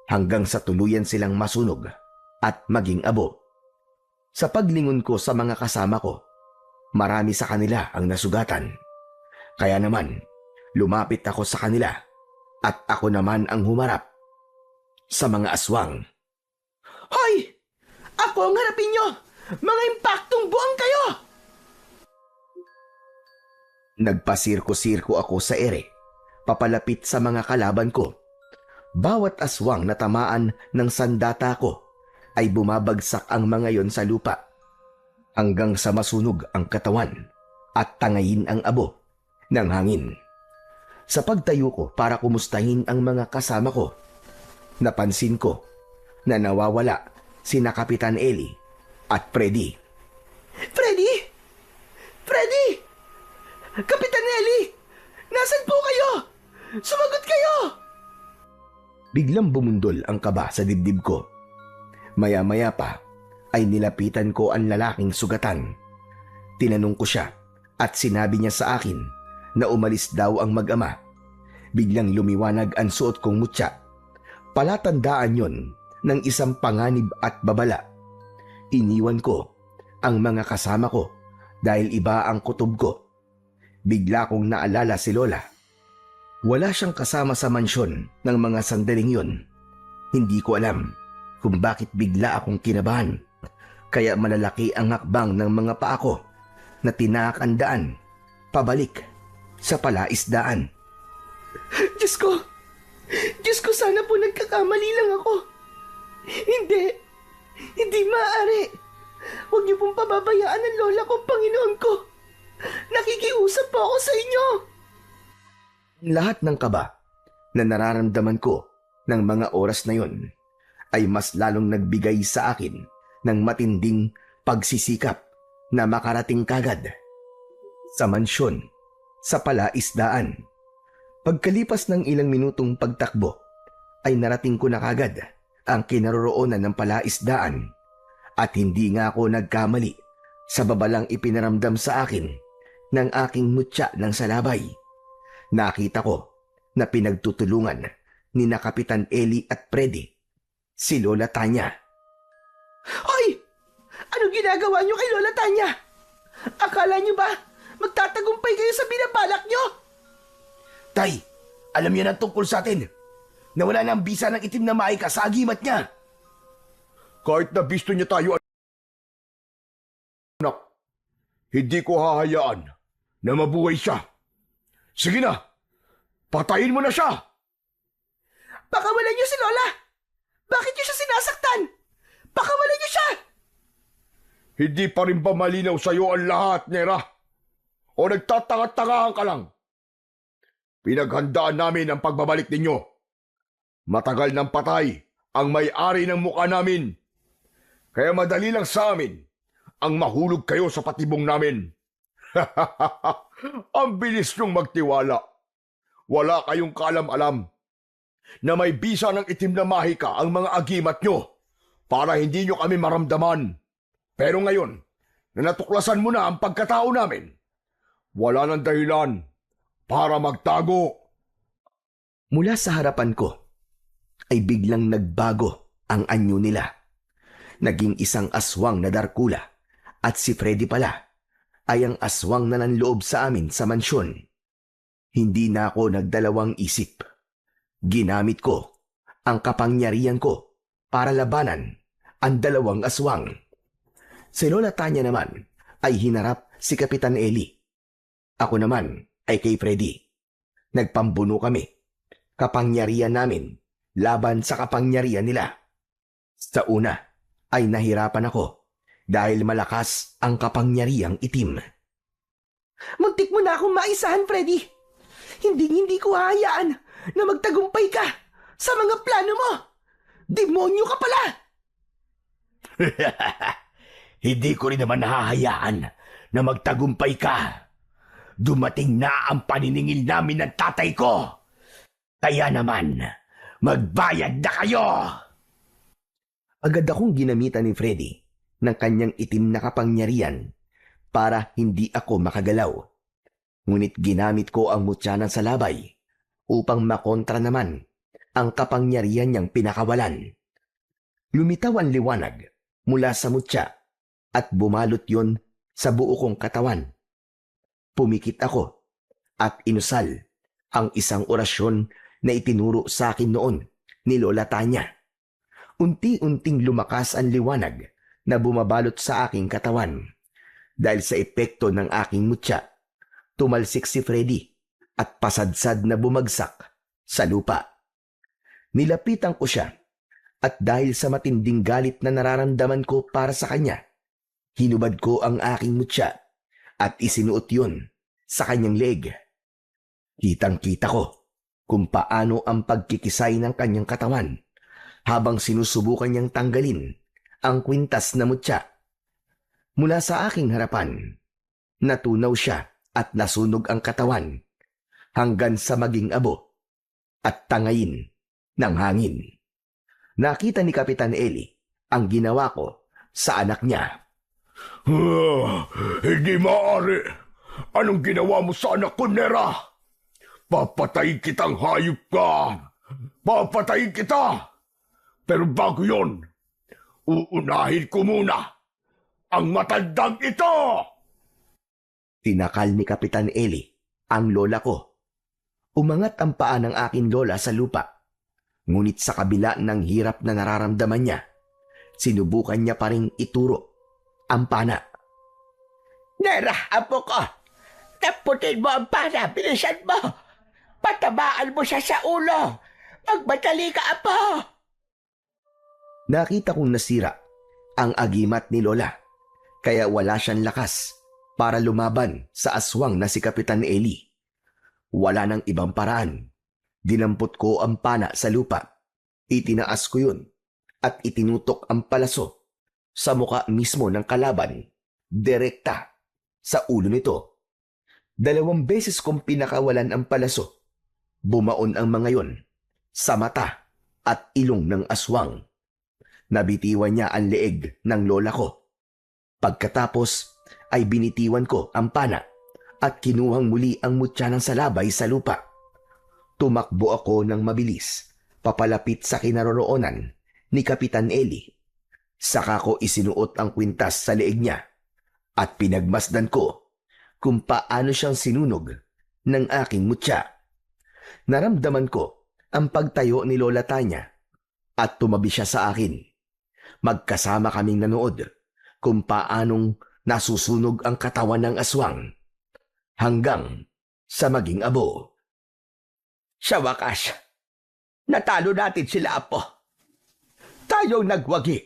hanggang sa tuluyan silang masunog at maging abo. Sa paglingon ko sa mga kasama ko, marami sa kanila ang nasugatan. Kaya naman, lumapit ako sa kanila at ako naman ang humarap sa mga aswang. Hoy! Ako ang harapin nyo! Mga impaktong buang kayo! Nagpasirko-sirko ako sa ere, papalapit sa mga kalaban ko. Bawat aswang na tamaan ng sandata ko ay bumabagsak ang mga yon sa lupa hanggang sa masunog ang katawan at tangayin ang abo ng hangin. Sa pagtayo ko para kumustahin ang mga kasama ko, napansin ko na nawawala sina Kapitan Eli at Freddy. Freddy! Freddy! Kapitan Eli! Nasaan po kayo? Sumagot kayo! Biglang bumundol ang kaba sa dibdib ko. Maya-maya pa ay nilapitan ko ang lalaking sugatan. Tinanong ko siya at sinabi niya sa akin na umalis daw ang mag-ama. Biglang lumiwanag ang suot kong mutya. Palatandaan yon ng isang panganib at babala. Iniwan ko ang mga kasama ko dahil iba ang kutob ko. Bigla kong naalala si Lola. Wala siyang kasama sa mansyon ng mga sandaling yon. Hindi ko alam kung bakit bigla akong kinabahan. Kaya malalaki ang hakbang ng mga paa ko na tinakandaan pabalik sa palaisdaan. Diyos ko! Diyos ko, sana po nagkakamali lang ako. Hindi maaari. Huwag niyo pong pababayaan ang lola ko, Panginoon ko. Nakikiusap po ako sa inyo. Lahat ng kaba na nararamdaman ko ng mga oras na yon ay mas lalong nagbigay sa akin ng matinding pagsisikap na makarating kagad sa mansyon sa palaisdaan. Pagkalipas ng ilang minutong pagtakbo ay narating ko na kagad ang kinaroroonan ng palaisdaan at hindi nga ako nagkamali sa babalang ipinaramdam sa akin ng aking mutya ng salabay. Nakita ko na pinagtutulungan ni na Kapitan Eli at Freddy si Lola Tanya. Hoy! Anong ginagawa niyo kay Lola Tanya? Akala niyo ba magtatagumpay kayo sa binabalak niyo? Tay, alam niyo na tungkol sa atin. Nawala na ang bisa ng itim na maika sa agimat niya. Kahit na bisto niya tayo, anak, hindi ko hahayaan na mabuhay siya. Sige na, patayin mo na siya! Pakawalan niyo si Lola! Bakit niyo siya sinasaktan? Pakawalan niyo siya! Hindi pa rin ba malinaw sa iyo ang lahat, Nera? O nagtatanga-tangahan ka lang? Pinaghandaan namin ang pagbabalik ninyo. Matagal ng patay ang may-ari ng mukha namin. Kaya madali lang sa amin ang mahulog kayo sa patibong namin. Ang bilis nyong magtiwala. Wala kayong kaalam-alam na may bisa ng itim na mahika ang mga agimat nyo para hindi nyo kami maramdaman. Pero ngayon, na natuklasan mo na ang pagkatao namin, wala nang dahilan para magtago. Mula sa harapan ko ay biglang nagbago ang anyo nila. Naging isang aswang na Darkula at si Freddy pala ay ang aswang na nanloob sa amin sa mansyon. Hindi na ako nagdalawang isip. Ginamit ko ang kapangyarihan ko para labanan ang dalawang aswang. Si Lola Tanya naman ay hinarap si Kapitan Eli. Ako naman ay kay Freddy. Nagpambuno kami. Kapangyarihan namin laban sa kapangyarihan nila. Sa una ay nahirapan ako dahil malakas ang kapangyarihang itim. Muntik mo na akong maisahan, Freddy. Hindi ko hahayaan na magtagumpay ka sa mga plano mo. Demonyo ka pala! Hindi ko rin naman hahayaan na magtagumpay ka. Dumating na ang paniningil namin ng tatay ko. Kaya naman, magbayad na kayo! Agad akong ginamitan ni Freddy ng kanyang itim na kapangyarihan para hindi ako makagalaw. Ngunit ginamit ko ang mutya ng salabay upang makontra naman ang kapangyarihan niyang pinakawalan. Lumitaw ang liwanag mula sa mutya at bumalot yon sa buo kong katawan. Pumikit ako at inusal ang isang orasyon na itinuro sa akin noon ni Lola Tanya. Unti-unting lumakas ang liwanag na bumabalot sa aking katawan. Dahil sa epekto ng aking mutya, tumalsik si Freddy at pasadsad na bumagsak sa lupa. Nilapitan ko siya at dahil sa matinding galit na nararamdaman ko para sa kanya, hinubad ko ang aking mutya at isinuot yun sa kanyang leg. Kitang-kita ko kung paano ang pagkikisay ng kanyang katawan habang sinusubukan niyang tanggalin ang kwintas na mutya. Mula sa aking harapan, natunaw siya at nasunog ang katawan hanggang sa maging abo at tangayin ng hangin. Nakita ni Kapitan Eli ang ginawa ko sa anak niya. Hindi maaari. Anong ginawa mo sa anak ko, Nera? Papatayin kitang hayop ka. Papatayin kita. Pero bago yon, uunahin ko muna ang matandang ito! Tinakal ni Kapitan Eli ang lola ko. Umangat ang paa ng aking lola sa lupa. Ngunit sa kabila ng hirap na nararamdaman niya, sinubukan niya pa ring ituro ang pana. Nera, apo ko! Taputin mo ang pana, bilisan mo! Patabaan mo siya sa ulo! Magmadali ka, apo! Nakita kong nasira ang agimat ni Lola, kaya wala siyang lakas para lumaban sa aswang na si Kapitan Eli. Wala nang ibang paraan. Dinampot ko ang pana sa lupa. Itinaas ko yun at itinutok ang palaso sa muka mismo ng kalaban, direkta sa ulo nito. 2 beses kong pinakawalan ang palaso. Bumaon ang mga yon sa mata at ilong ng aswang. Nabitiwan niya ang leeg ng lola ko. Pagkatapos ay binitiwan ko ang pana at kinuhang muli ang mutya ng salabay sa lupa. Tumakbo ako ng mabilis, papalapit sa kinaroroonan ni Kapitan Eli. Saka ko isinuot ang kwintas sa leeg niya at pinagmasdan ko kung paano siyang sinunog ng aking mutya. Naramdaman ko ang pagtayo ni Lola Tanya at tumabi siya sa akin. Magkasama kaming nanood kung paanong nasusunog ang katawan ng aswang hanggang sa maging abo. Sa wakas, natalo natin sila, apo. Tayong nagwagi.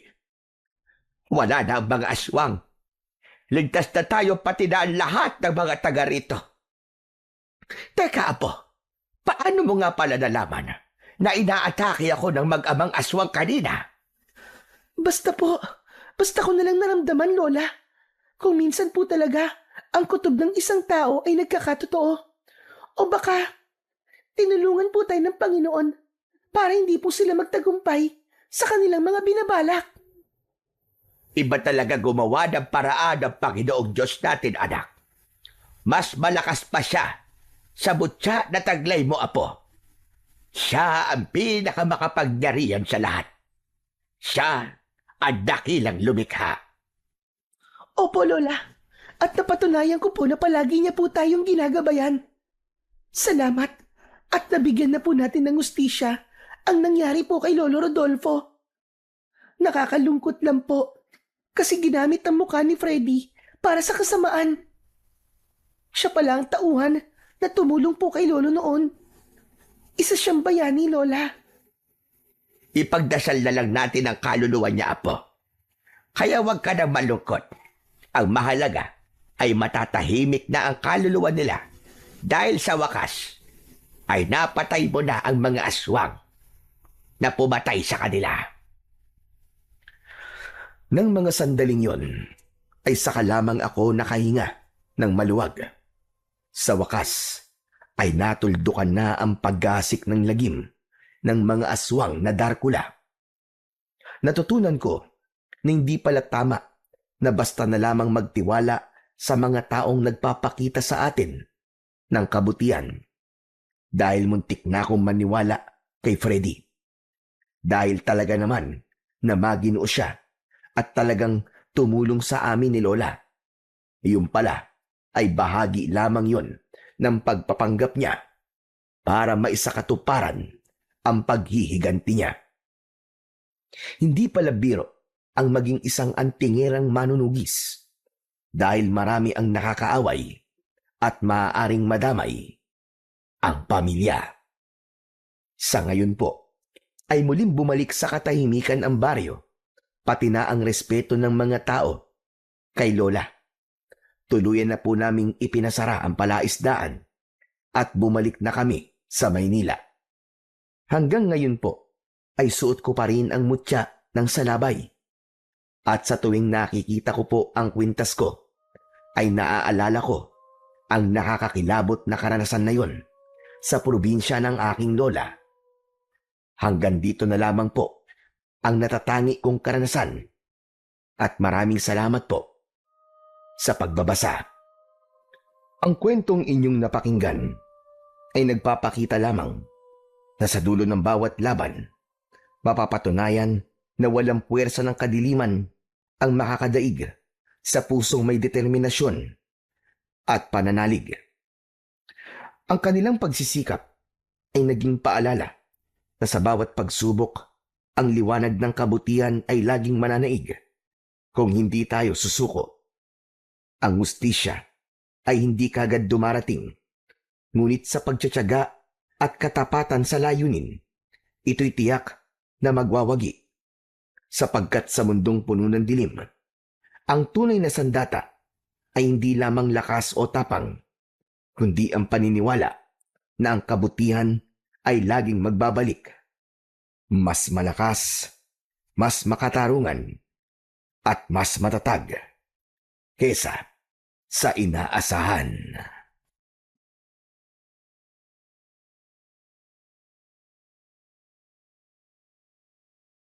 Wala na ang mga aswang ligtas na tayo pati na ang lahat ng mga taga rito. Teka, Apo, paano mo nga pala nalaman na inaatake ako ng mag-amang aswang kanina? Basta ko na lang naramdaman, Lola. Kung minsan po talaga, ang kutob ng isang tao ay nagkakatotoo. O baka, tinulungan po tayo ng Panginoon para hindi po sila magtagumpay sa kanilang mga binabalak. Iba talaga gumawa ng paraan ng Panginoong Diyos natin, anak. Mas malakas pa siya sa butya na taglay mo, Apo. Siya ang pinakamakapangyarihan sa lahat. Siya ang dakilang lumikha. Opo, Lola. At napatunayan ko po na palagi niya po tayong ginagabayan. Salamat. At nabigyan na po natin ng hustisya ang nangyari po kay Lolo Rodolfo. Nakakalungkot lang po kasi ginamit ang mukha ni Freddy para sa kasamaan. Siya pala ang tauhan na tumulong po kay Lolo noon. Isa siyang bayani, Lola. Ipagdasal na lang natin ang kaluluwa niya, Apo. Kaya huwag ka nang malungkot. Ang mahalaga ay matatahimik na ang kaluluwa nila dahil sa wakas ay napatay mo na ang mga aswang na pumatay sa kanila. Nang mga sandaling yon, ay saka lamang ako nakahinga ng maluwag. Sa wakas, ay natuldukan na ang paggasik ng lagim ng mga aswang na Darkula. Natutunan ko na hindi pala tama na basta na lamang magtiwala sa mga taong nagpapakita sa atin ng kabutihan. Dahil muntik na akong maniwala kay Freddy. Dahil talaga naman na maginoo siya at talagang tumulong sa amin ni Lola. Iyon pala ay bahagi lamang yon ng pagpapanggap niya para maisakatuparan ang paghihiganti niya. Hindi pala biro ang maging isang antingerang manunugis dahil marami ang nakakaaway at maaaring madamay ang pamilya. Sa ngayon po, ay muling bumalik sa katahimikan ang baryo, pati na ang respeto ng mga tao kay Lola. Tuluyan na po naming ipinasara ang palaisdaan at bumalik na kami sa Maynila. Hanggang ngayon po ay suot ko pa rin ang mutya ng salabay. At sa tuwing nakikita ko po ang kwintas ko, ay naaalala ko ang nakakakilabot na karanasan na yon sa probinsya ng aking lola. Hanggang dito na lamang po ang natatangi kong karanasan at maraming salamat po sa pagbabasa. Ang kwentong inyong napakinggan ay nagpapakita lamang na sa dulo ng bawat laban, mapapatunayan na walang puwersa ng kadiliman ang makakadaig sa pusong may determinasyon at pananalig. Ang kanilang pagsisikap ay naging paalala na sa bawat pagsubok, ang liwanag ng kabutihan ay laging mananaig kung hindi tayo susuko. Ang hustisya ay hindi kagad dumarating, ngunit sa pagtsatsaga at katapatan sa layunin, ito'y tiyak na magwawagi. Sapagkat sa mundong puno ng dilim, ang tunay na sandata ay hindi lamang lakas o tapang, kundi ang paniniwala na ang kabutihan ay laging magbabalik. Mas malakas, mas makatarungan, at mas matatag kesa sa inaasahan.